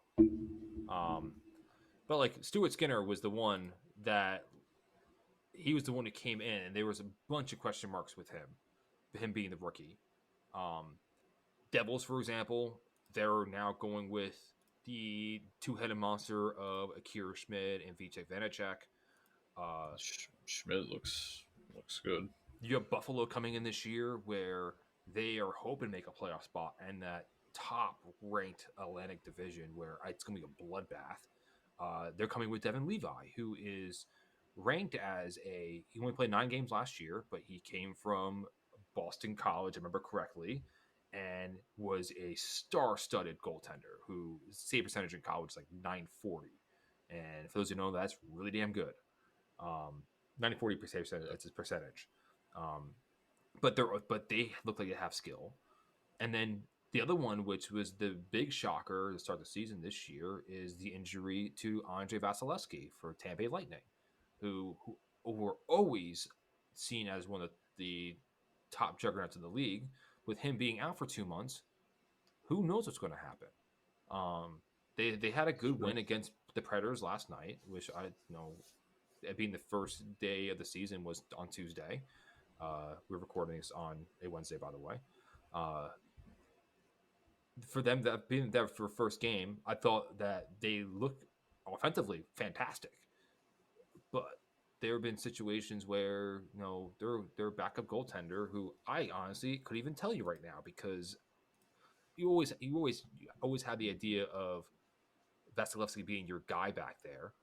But like Stuart Skinner was the one that he was the one who came in, and there was a bunch of question marks with him being the rookie. Devils, for example, they're now going with the two-headed monster of Akira Schmid and Vitek Vanacek. Schmidt looks good. You have Buffalo coming in this year where they are hoping to make a playoff spot and that top-ranked Atlantic Division where it's going to be a bloodbath. They're coming with Devin Levi, who is ranked as he only played 9 games last year, but he came from Boston College, I remember correctly, and was a star-studded goaltender who save percentage in college is like 940. And for those who know, that's really damn good. 940 percent, that's his percentage. But they look like they have skill. And then the other one, which was the big shocker to start the season this year, is the injury to Andrei Vasilevsky for Tampa Bay Lightning, who were always seen as one of the top juggernauts in the league. With him being out for 2 months, who knows what's going to happen? They had a good win against the Predators last night, which being the first day of the season was on Tuesday. We're recording this on a Wednesday, by the way. For them that being there for first game, I thought that they looked offensively fantastic, but there have been situations where their backup goaltender, who I honestly could even tell you right now, because you always had the idea of Vasilevsky being your guy back there,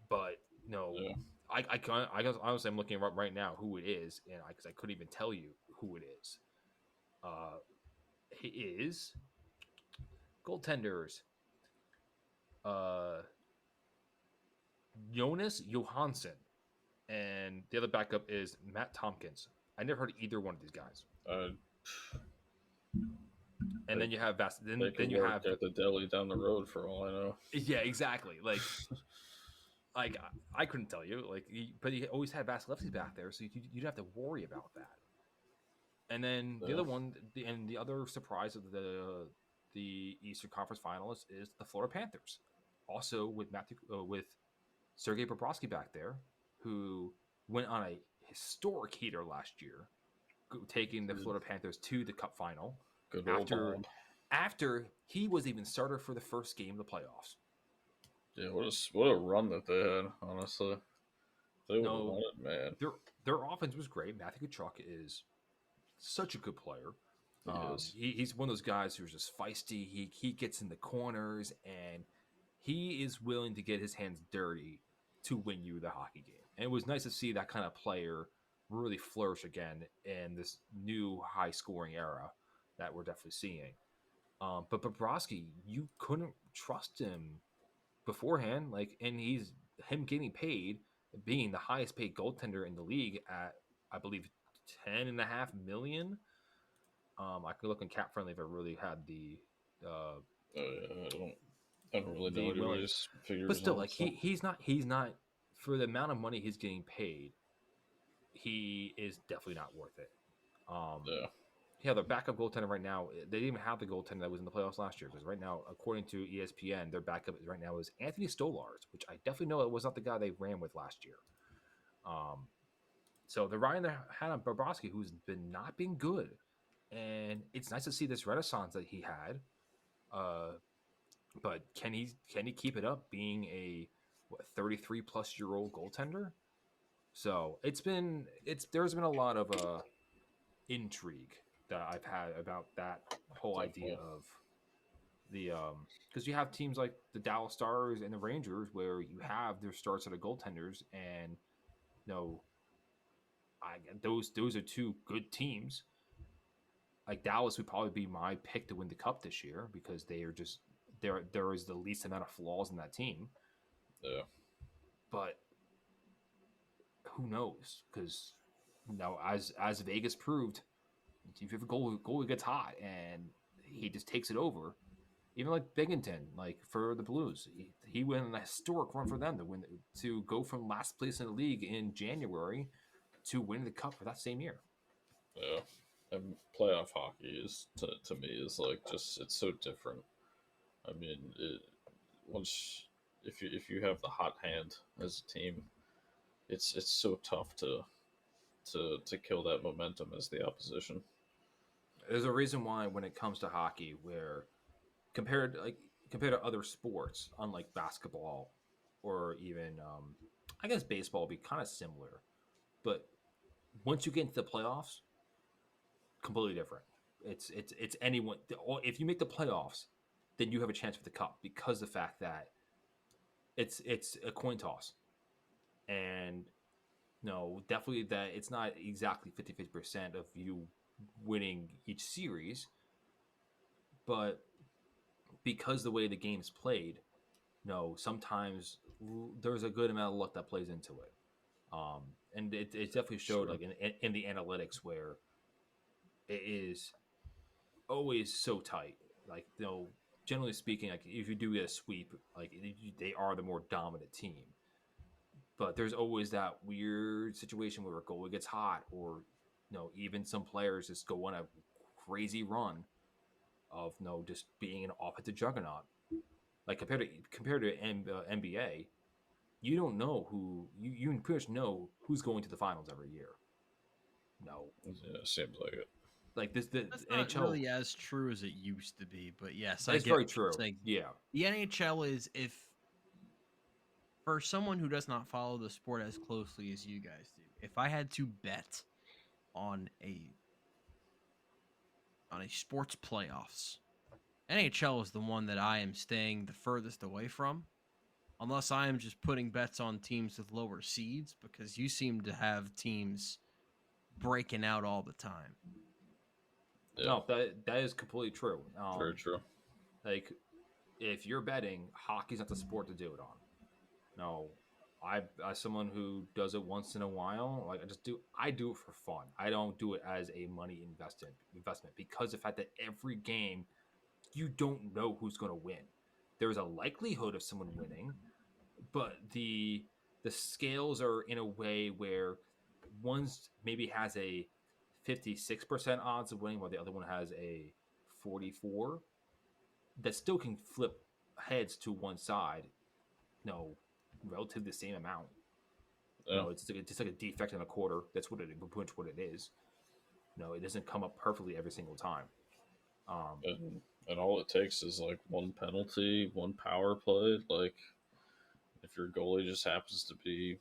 but Yeah. I guess honestly I'm looking right now who it is, and because I couldn't even tell you who it is. He is goaltenders. Jonas Johansson, and the other backup is Matt Tompkins. I never heard of either one of these guys. And then you have then you have at the deli down the road for all I know. Yeah, exactly. Like I couldn't tell you. But he always had Vasilevsky back there, so you'd have to worry about that. And then the other one, and the other surprise of the Eastern Conference Finalists is the Florida Panthers, also with Sergei Bobrovsky back there, who went on a historic heater last year, taking the Florida Panthers to the Cup final. Good old after he was even starter for the first game of the playoffs. Yeah, what a run that they had, honestly. They would have won it, man. Their offense was great. Matthew Tkachuk is such a good player. He's one of those guys who's just feisty. He gets in the corners, and he is willing to get his hands dirty to win you the hockey game. And it was nice to see that kind of player really flourish again in this new high-scoring era that we're definitely seeing. But Bobrovsky, you couldn't trust him beforehand. And him getting paid, being the highest paid goaltender in the league at, I believe, $10.5 million. I could look in Cap Friendly if I really had the. I don't really know anybody's figures. But still, he's not for the amount of money he's getting paid. He is definitely not worth it. Yeah, their backup goaltender right now, they didn't even have the goaltender that was in the playoffs last year because right now, according to ESPN, their backup right now is Anthony Stolarz, which I definitely know it was not the guy they ran with last year. So they're riding their hat on Bobrovsky, who's been not been good, and it's nice to see this renaissance that he had. But can he keep it up being a 33 plus year old goaltender? So there's been a lot of intrigue that I've had about that whole idea Definitely. of the because you have teams like the Dallas Stars and the Rangers where you have their stars that are goaltenders, and you know, those are two good teams. Like Dallas would probably be my pick to win the cup this year because they are just there is the least amount of flaws in that team. Yeah. But who knows? Because as Vegas proved, if a goalie gets hot and he just takes it over, even like Binghamton, like for the Blues, he went on a historic run for them to go from last place in the league in January to win the cup for that same year. Yeah. And playoff hockey is to me is like just it's so different. I mean, once if you have the hot hand as a team, it's so tough to kill that momentum as the opposition. There's a reason why when it comes to hockey, where compared to other sports, unlike basketball or even I guess baseball would be kind of similar, but once you get into the playoffs, completely different. It's anyone. If you make the playoffs, then you have a chance for the cup because the fact that it's a coin toss, and no, definitely that it's not exactly 50% of you winning each series, but because the way the game's played, no, sometimes there's a good amount of luck that plays into it. And it definitely showed Sure. like in the analytics where it is always so tight. Like, generally speaking, like if you do get a sweep, like they are the more dominant team. But there's always that weird situation where a goalie gets hot, or even some players just go on a crazy run of just being an offensive juggernaut. Like compared to NBA, you don't know you pretty much know who's going to the finals every year. No, Yeah, seems like it. like the That's not NHL. really as true as it used to be, but yes, I It's get very what you're true. saying. Yeah, The NHL is, if for someone who does not follow the sport as closely as you guys do, if I had to bet on a sports playoffs, NHL is the one that I am staying the furthest away from, unless I am just putting bets on teams with lower seeds, because you seem to have teams breaking out all the time. Yeah, no, that is completely true. very true. Like if you're betting, hockey's not the sport to do it on. No, as someone who does it once in a while, like I do it for fun. I don't do it as a money investment because the fact that every game you don't know who's going to win. There's a likelihood of someone winning, but the scales are in a way where one's maybe has a 56% odds of winning while the other one has a 44 that still can flip heads to one side, no, relatively the same amount. Yeah, It's like a defect in a quarter. That's what it is. No, it doesn't come up perfectly every single time. Um, and all it takes is like one penalty, one power play. Like if your goalie just happens to be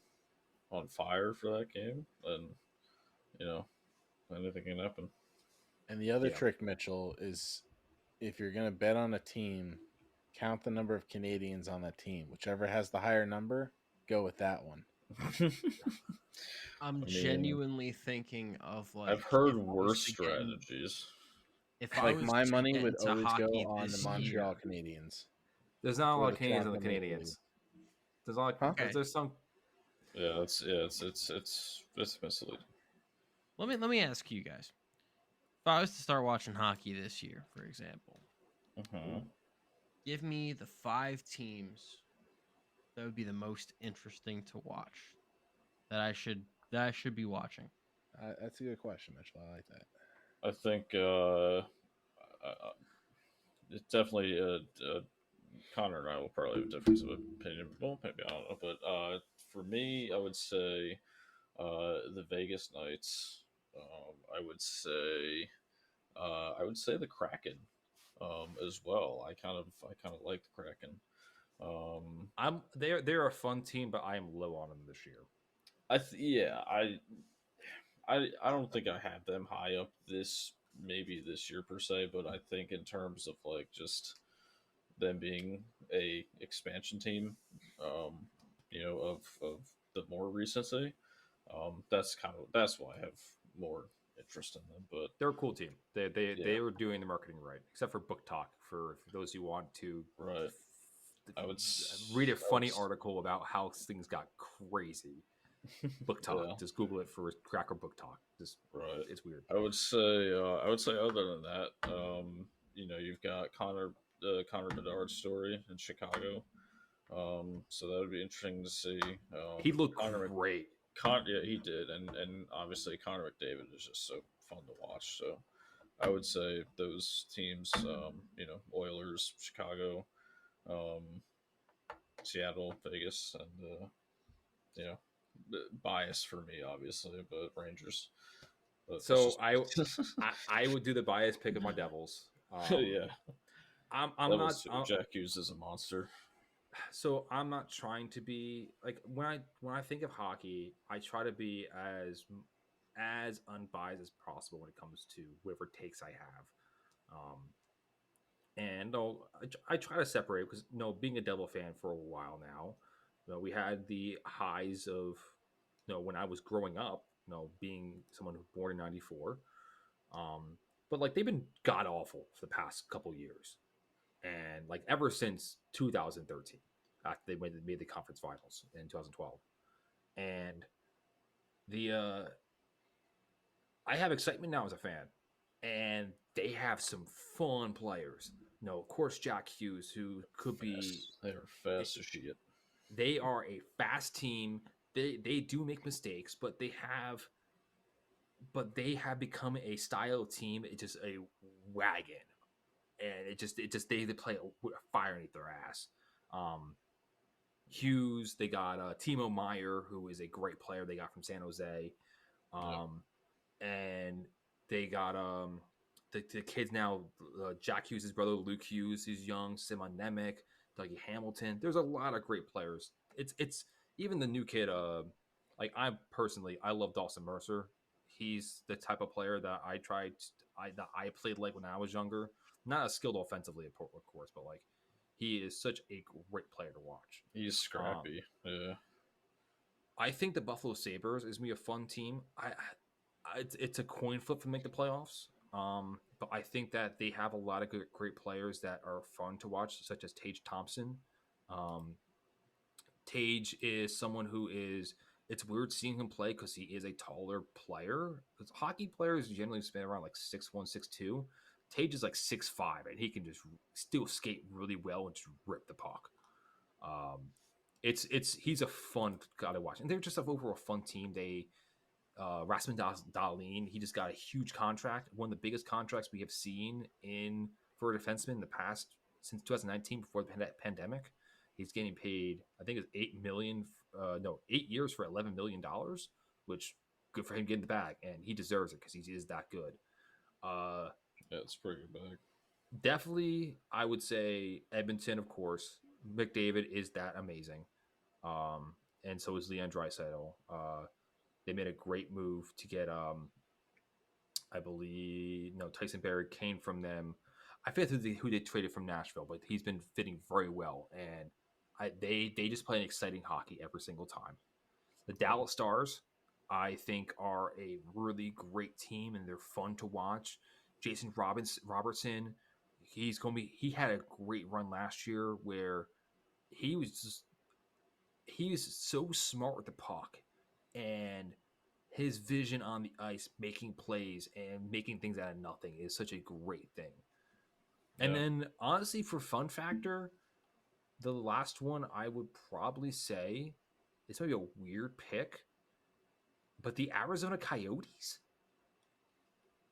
on fire for that game, then you know anything can happen. And the other yeah, trick, Mitchell, is if you're going to bet on a team, count the number of Canadians on that team. Whichever has the higher number, go with that one. I'm I mean, genuinely thinking of I've like heard worse strategies. if I Like was my to money get would into always go hockey on the this Montreal year. Canadiens there's not a lot or of the Canadians on the Toronto Maple Leafs. Canadians. There's a lot. Okay, There's some. It's misleading. let me ask you guys. If I was to start watching hockey this year, for example, Mm-hmm. give me the 5 teams that would be the most interesting to watch that I should be watching. That's a good question, Mitchell. I like that. I think it's definitely Connor and I will probably have a difference of opinion. Well, maybe I don't know, but for me, I would say the Vegas Knights. I would say the Kraken as well. I kind of like the Kraken. Um, They're a fun team, but I am low on them this year. yeah, I don't think I had them high up maybe this year per se, but I think in terms of like just them being a expansion team, um, of the more recency, that's why I have more interest in them. But They're a cool team. yeah, They were doing the marketing right, except for Book Talk for those who want to right. read a I would, funny article about how things got crazy. Book Talk. yeah, Just Google it for Cracker Book Talk. Just right. it's weird. I would say other than that, you've got Connor Bedard's story in Chicago. So that would be interesting to see. He looked Connor great. Yeah, he did, and obviously Connor McDavid is just so fun to watch. So I would say those teams, Oilers, Chicago, um, Seattle, Vegas, and you know, bias for me, obviously, but Rangers. But that's So just I would do the bias pick of my Devils. yeah. I'm not. Levels too. Jack Hughes is a monster. So I'm not trying to be like when I think of hockey, I try to be as unbiased as possible when it comes to whatever takes I have. Um, and I try to separate because being a Devil fan for a while now, we had the highs of when I was growing up, being someone who was born in '94, but like they've been god awful for the past couple years, and like ever since 2013, after they made the conference finals in 2012, and the I have excitement now as a fan, and they have some fun players. No, of course, Jack Hughes, who could be. Fast. They are fast as shit. They are a fast team. They do make mistakes, but they have become a style team. It's just a wagon, and it just they play a fire underneath their ass. Um, Hughes, they got Timo Meyer, who is a great player they got from San Jose. Yep. Um, and they got the kids now. Jack Hughes' brother Luke Hughes, who's young. Simon Nemec, Dougie Hamilton. There's a lot of great players. It's even the new kid. I love Dawson Mercer. He's the type of player that I played like when I was younger. Not as skilled offensively, of course, but like he is such a great player to watch. He's Um, scrappy. Yeah. I think the Buffalo Sabres is gonna be a fun team. It's a coin flip to make the playoffs. But I think that they have a lot of great players that are fun to watch, such as Tage Thompson. Um, Tage is someone who is. It's weird seeing him play because he is a taller player. Because hockey players generally spin around like 6'1", 6'2". Tage is like 6'5", and he can just still skate really well and just rip the puck. Um, it's he's a fun guy to watch, and they're just overall a fun team. They Rasmus Dahlin, he just got a huge contract, one of the biggest contracts we have seen in for a defenseman in the past since 2019 before the pandemic. He's getting paid, I think it's 8 million, 8 years for $11 million, which good for him getting the bag, and he deserves it because he is that good. Uh, Yeah, it's pretty good bag. Definitely, I would say Edmonton, of course. McDavid is that amazing, and so is Leon Draisaitl. They made a great move to get, I believe, no, Tyson Barrie came from them. I forget who they traded from Nashville, but he's been fitting very well, and they just play an exciting hockey every single time. The Dallas Stars, I think, are a really great team, and they're fun to watch. Jason Robertson, he had a great run last year where he was just he was so smart with the puck, and his vision on the ice, making plays and making things out of nothing is such a great thing. And Yeah. then, honestly, for fun factor, the last one I would probably say this might be a weird pick, but the Arizona Coyotes.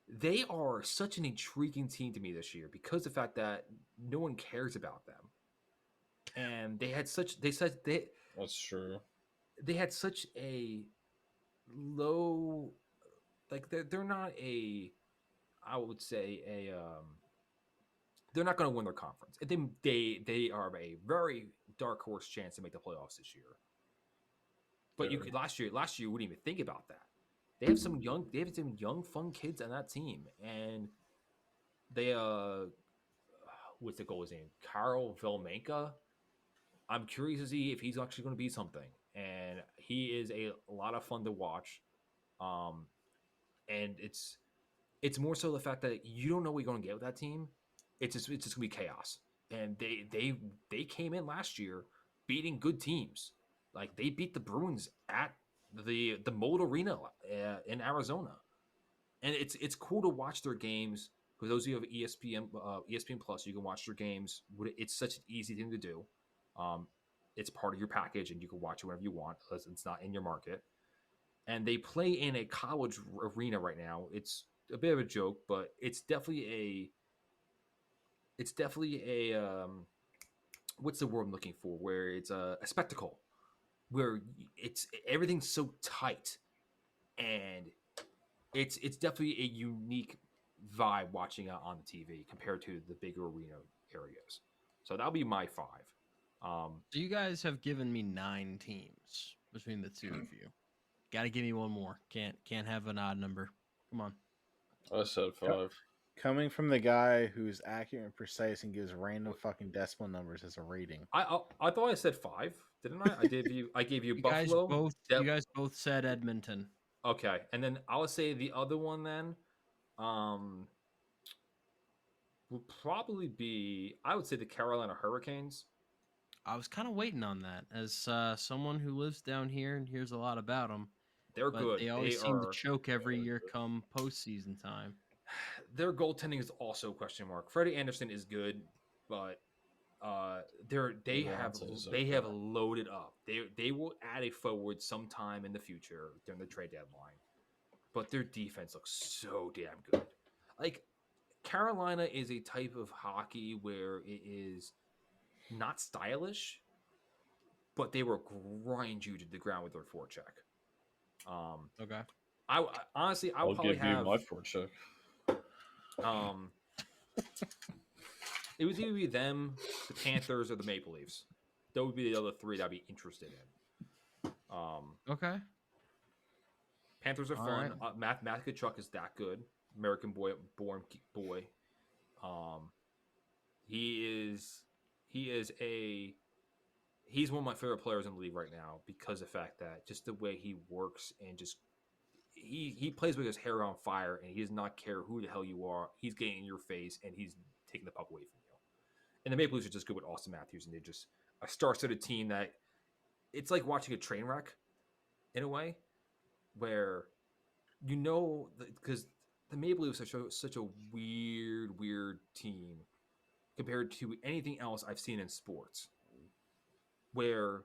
they are such an intriguing team to me this year because of the fact that no one cares about them, and That's true. they had such a low, like they're not a, I would say a they're not going to win their conference. They are a very dark horse chance to make the playoffs this year. But you Yeah. could last year you wouldn't even think about that. They have some young fun kids on that team, and they what's the goalie's name? Karl Velmenka. I'm curious to see if he's actually going to be something, and he is a lot of fun to watch. Um, and it's more so the fact that you don't know what you're going to get with that team. It's just going to be chaos. And they came in last year beating good teams. Like they beat the Bruins at the Mold Arena in Arizona, and it's cool to watch their games. For those of you who have ESPN Plus, you can watch their games. It's such an easy thing to do. Um, it's part of your package, and you can watch it whenever you want because it's not in your market. And they play in a college arena right now. It's a bit of a joke, but it's definitely a what's the word I'm looking for? Where it's a spectacle, where it's everything's so tight, and it's definitely a unique vibe watching it on the TV compared to the bigger arena areas. So that'll be my five. So you guys have given me 9 teams between the two of you. Got to give me one more. Can't have an odd number. Come on. I said 5. Coming from the guy who's accurate and precise and gives random fucking decimal numbers as a rating. I thought I said 5, didn't I? I gave you You Buffalo. you guys both said Edmonton. Okay, and then I'll say the other one then. Um, will probably be, I would say, the Carolina Hurricanes. I was kind of waiting on that as someone who lives down here and hears a lot about them. They're But good. they always seem to choke every year come postseason time. Their goaltending is also a question mark. Freddie Anderson is good, but they have loaded up. They will add a forward sometime in the future during the trade deadline, but their defense looks so damn good. Like Carolina is a type of hockey where it is not stylish, but they will grind you to the ground with their forecheck. Okay. I honestly, I'll I'll probably give you have my forecheck. It would either be them, the Panthers, or the Maple Leafs. Those would be the other three that I'd be interested in. Okay. Panthers are All fun. right. Matt Kachuk is that good. American born boy. He's one of my favorite players in the league right now because of the fact that just the way he works and just he plays with his hair on fire and he does not care who the hell you are. He's getting in your face and he's taking the puck away from you. And the Maple Leafs are just good with Austin Matthews, and they're just a star-studded team that it's like watching a train wreck in a way, where because the Maple Leafs are such a weird team compared to anything else I've seen in sports, where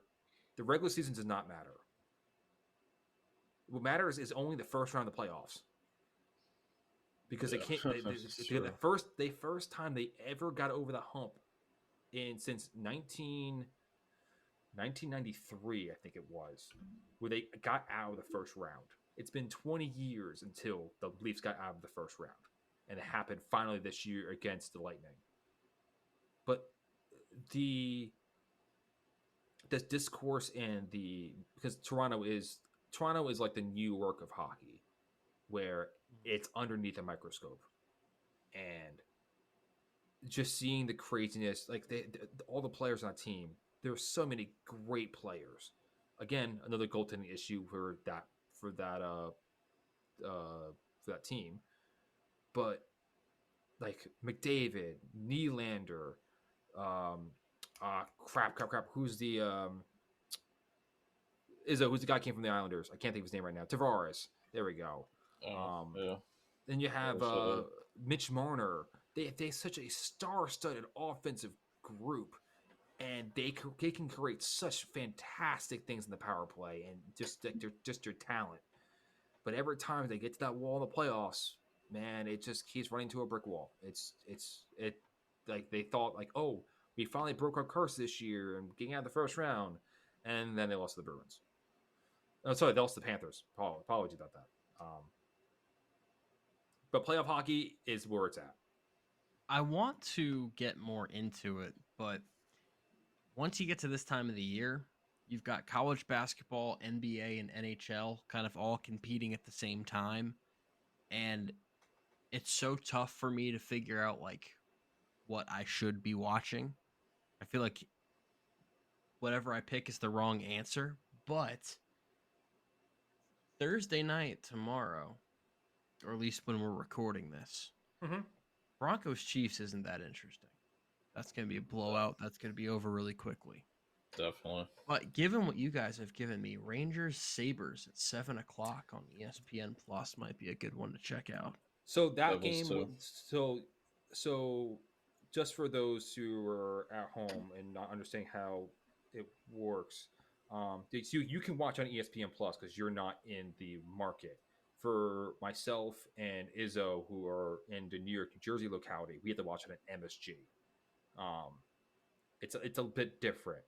the regular season does not matter. What matters is only the first round of the playoffs. Because they can't. The first time they ever got over the hump since 1993, I think it was, where they got out of the first round. It's been 20 years until the Leafs got out of the first round, and it happened finally this year against the Lightning. But the this discourse and because Toronto is like the New York of hockey, where it's underneath a microscope, and just seeing the craziness, like all the players on that team, there are so many great players. Again, another goaltending issue for that team, but like McDavid, Nylander, crap. Who's the who's the guy who came from the Islanders? I can't think of his name right now. Tavares. There we go. Yeah. Then you have Mitch Marner. They have such a star-studded offensive group, and they can create such fantastic things in the power play, and just their talent. But every time they get to that wall in the playoffs, man, it just keeps running to a brick wall. It like they thought like, oh, we finally broke our curse this year and getting out of the first round, and then they lost to the Bruins. Oh, sorry, they lost to the Panthers. Apologies about that. But playoff hockey is where it's at. I want to get more into it, but once you get to this time of the year, you've got college basketball, NBA, and NHL kind of all competing at the same time. And it's so tough for me to figure out like what I should be watching. I feel like whatever I pick is the wrong answer. But Thursday night tomorrow, or at least when we're recording this, Mm-hmm. Broncos Chiefs isn't that interesting. That's going to be a blowout. That's going to be over really quickly. Definitely. But given what you guys have given me, Rangers Sabres at 7 o'clock on ESPN Plus might be a good one to check out. So that Devils game, too. so just for those who are at home and not understanding how it works, you can watch on ESPN Plus because you're not in the market. For myself and Izzo, who are in the New York, New Jersey locality, we have to watch it on MSG. It's a bit different.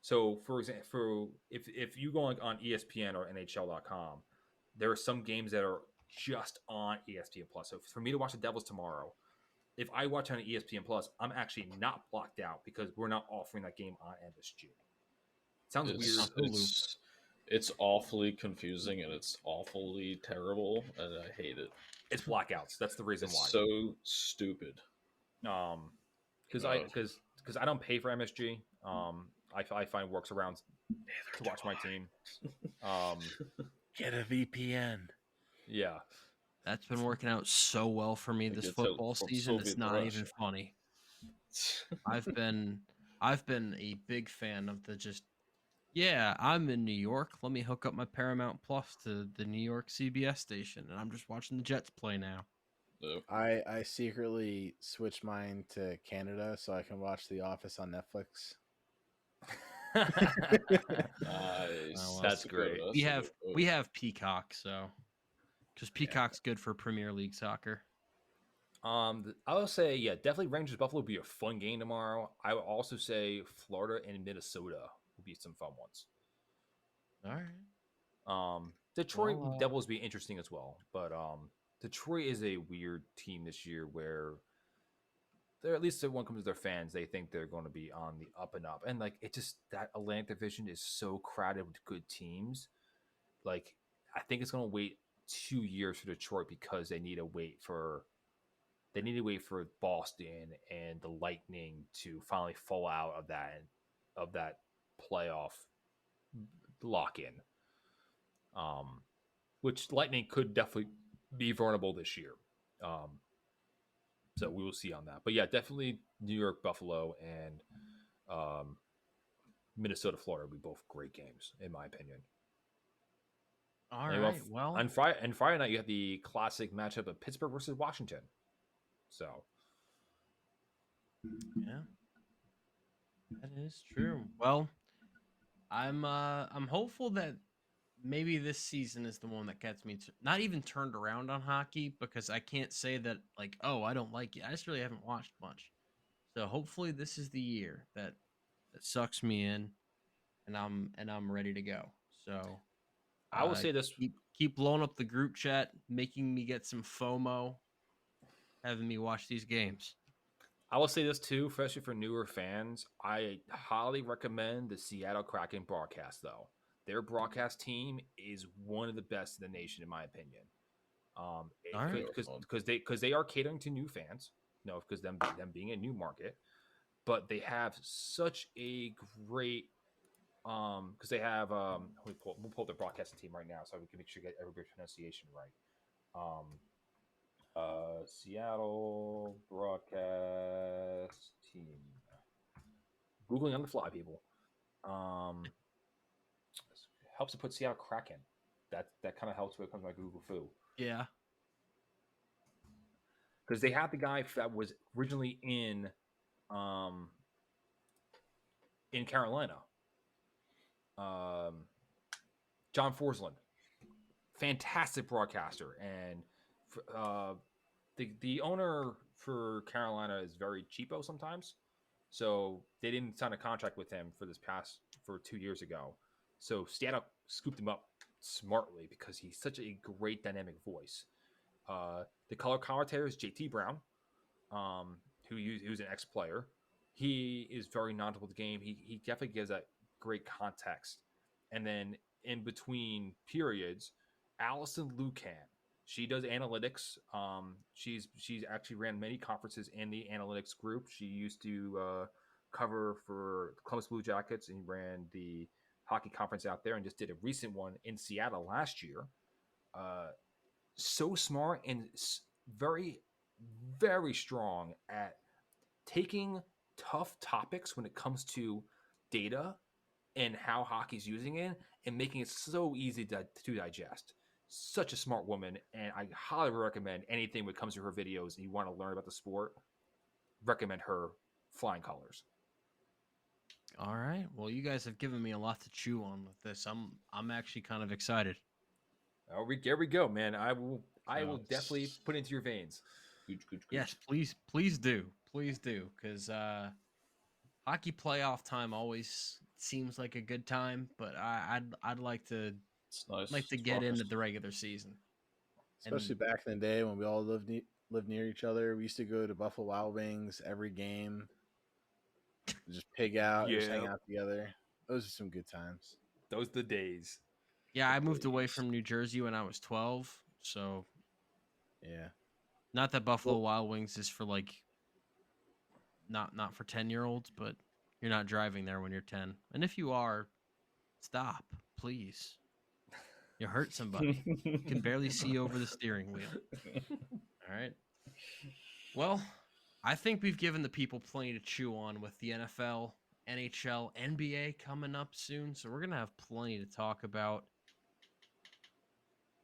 So, for example, if you go on ESPN or NHL.com, there are some games that are just on ESPN Plus. So, for me to watch the Devils tomorrow, if I watch on ESPN Plus, I'm actually not blocked out because we're not offering that game on MSG. Sounds weird. It's awfully confusing and it's awfully terrible, and I hate it. It's blackouts. That's the reason It's why. so stupid. Because I don't pay for MSG. I find workarounds to watch my team. Get a VPN. Yeah, That's been working out so well for me this It's football from season. It's Soviet not Russia. even funny. I've been a big fan of the just I'm in New York. Let me hook up my Paramount Plus to the New York CBS station and I'm just watching the Jets play now. Nope. I secretly switched mine to Canada so I can watch The Office on Netflix. Nice. That's great. We have Peacock, so because Peacock's good for Premier League soccer. I would say, yeah, definitely Rangers Buffalo will be a fun game tomorrow. I would also say Florida and Minnesota will be some fun ones. All right. Detroit Well, Devils be interesting as well, but Detroit is a weird team this year where they're at least when it comes to their fans, they think they're going to be on the up and up, and like it just that Atlantic Division is so crowded with good teams. Like I think it's going to wait 2 years for Detroit because they need to wait for Boston and the Lightning to finally fall out of that playoff lock in. Which Lightning could definitely be vulnerable this year. So we will see on that. But yeah, definitely New York, Buffalo, and Minnesota, Florida will be both great games, in my opinion. all right. Well, on Friday night, you have the classic matchup of Pittsburgh versus Washington. So yeah, that is true. Well, I'm hopeful that maybe this season is the one that gets me not even turned around on hockey because I can't say that like, oh, I don't like it. I just really haven't watched much. So hopefully this is the year that sucks me in and I'm ready to go. So I will say this: keep blowing up the group chat, making me get some FOMO, having me watch these games. I will say this too, especially for newer fans. I highly recommend the Seattle Kraken broadcast, though. Their broadcast team is one of the best in the nation, in my opinion. Because they are catering to new fans, because them being a new market, but they have such a great because they have we'll pull up the broadcasting team right now so we can make sure we get everybody's pronunciation right. Seattle broadcast team. Googling on the fly, people. Helps to put Seattle Kraken. That kind of helps when it comes to my Google foo. Yeah. Because they had the guy that was originally in Carolina. John Forsland. Fantastic broadcaster. And the owner for Carolina is very cheapo sometimes, so they didn't sign a contract with him for 2 years ago. So Seattle scooped him up smartly because he's such a great dynamic voice. The color commentator is JT Brown, who's an ex-player. He is very knowledgeable of the game. He definitely gives that great context. And then in between periods, Allison Lucan. She does analytics. She's actually ran many conferences in the analytics group. She used to cover for Columbus Blue Jackets and ran the hockey conference out there, and just did a recent one in Seattle last year. So smart and very, very strong at taking tough topics when it comes to data and how hockey's using it and making it so easy to digest. Such a smart woman, and I highly recommend anything when it comes to her videos and you want to learn about the sport, recommend her flying colors. All right. Well, you guys have given me a lot to chew on with this. I'm actually kind of excited. There we go, man. I will Sounds- definitely put it into your veins. Good. Yes, please do, because hockey playoff time always seems like a good time, but I'd like to It's nice. like to It's get ruckus. into the regular season. Especially back in the day when we all lived near each other. We used to go to Buffalo Wild Wings every game. Just pig out, just hang Yep. out together. Those are some good times. Those are the days. Yeah, I moved away Please. from New Jersey when I was 12, so Yeah. not that Buffalo Wild Wings is for like not for 10-year-olds, but you're not driving there when you're 10. And if you are, stop, please. You hurt somebody. You can barely see over the steering wheel. All right. Well, I think we've given the people plenty to chew on with the NFL, NHL, NBA coming up soon, so we're going to have plenty to talk about.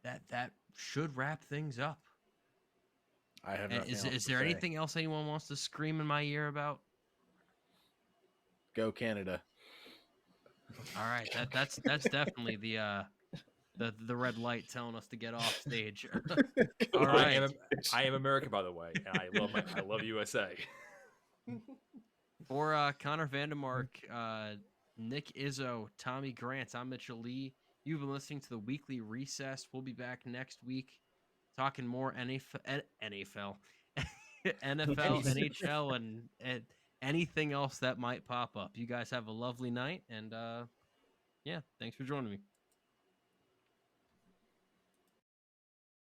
That should wrap things up. I have And nothing is else to there say. anything else anyone wants to scream in my ear about? Go Canada. All right, that's definitely the red light telling us to get off stage. All right. I am American, by the way, and I love USA. For Connor Vandermark, Nick Izzo, Tommy Grant, I'm Mitchell Lee. You've been listening to the Weekly Recess. We'll be back next week talking more NFL, NHL, and anything else that might pop up. You guys have a lovely night, and yeah, thanks for joining me.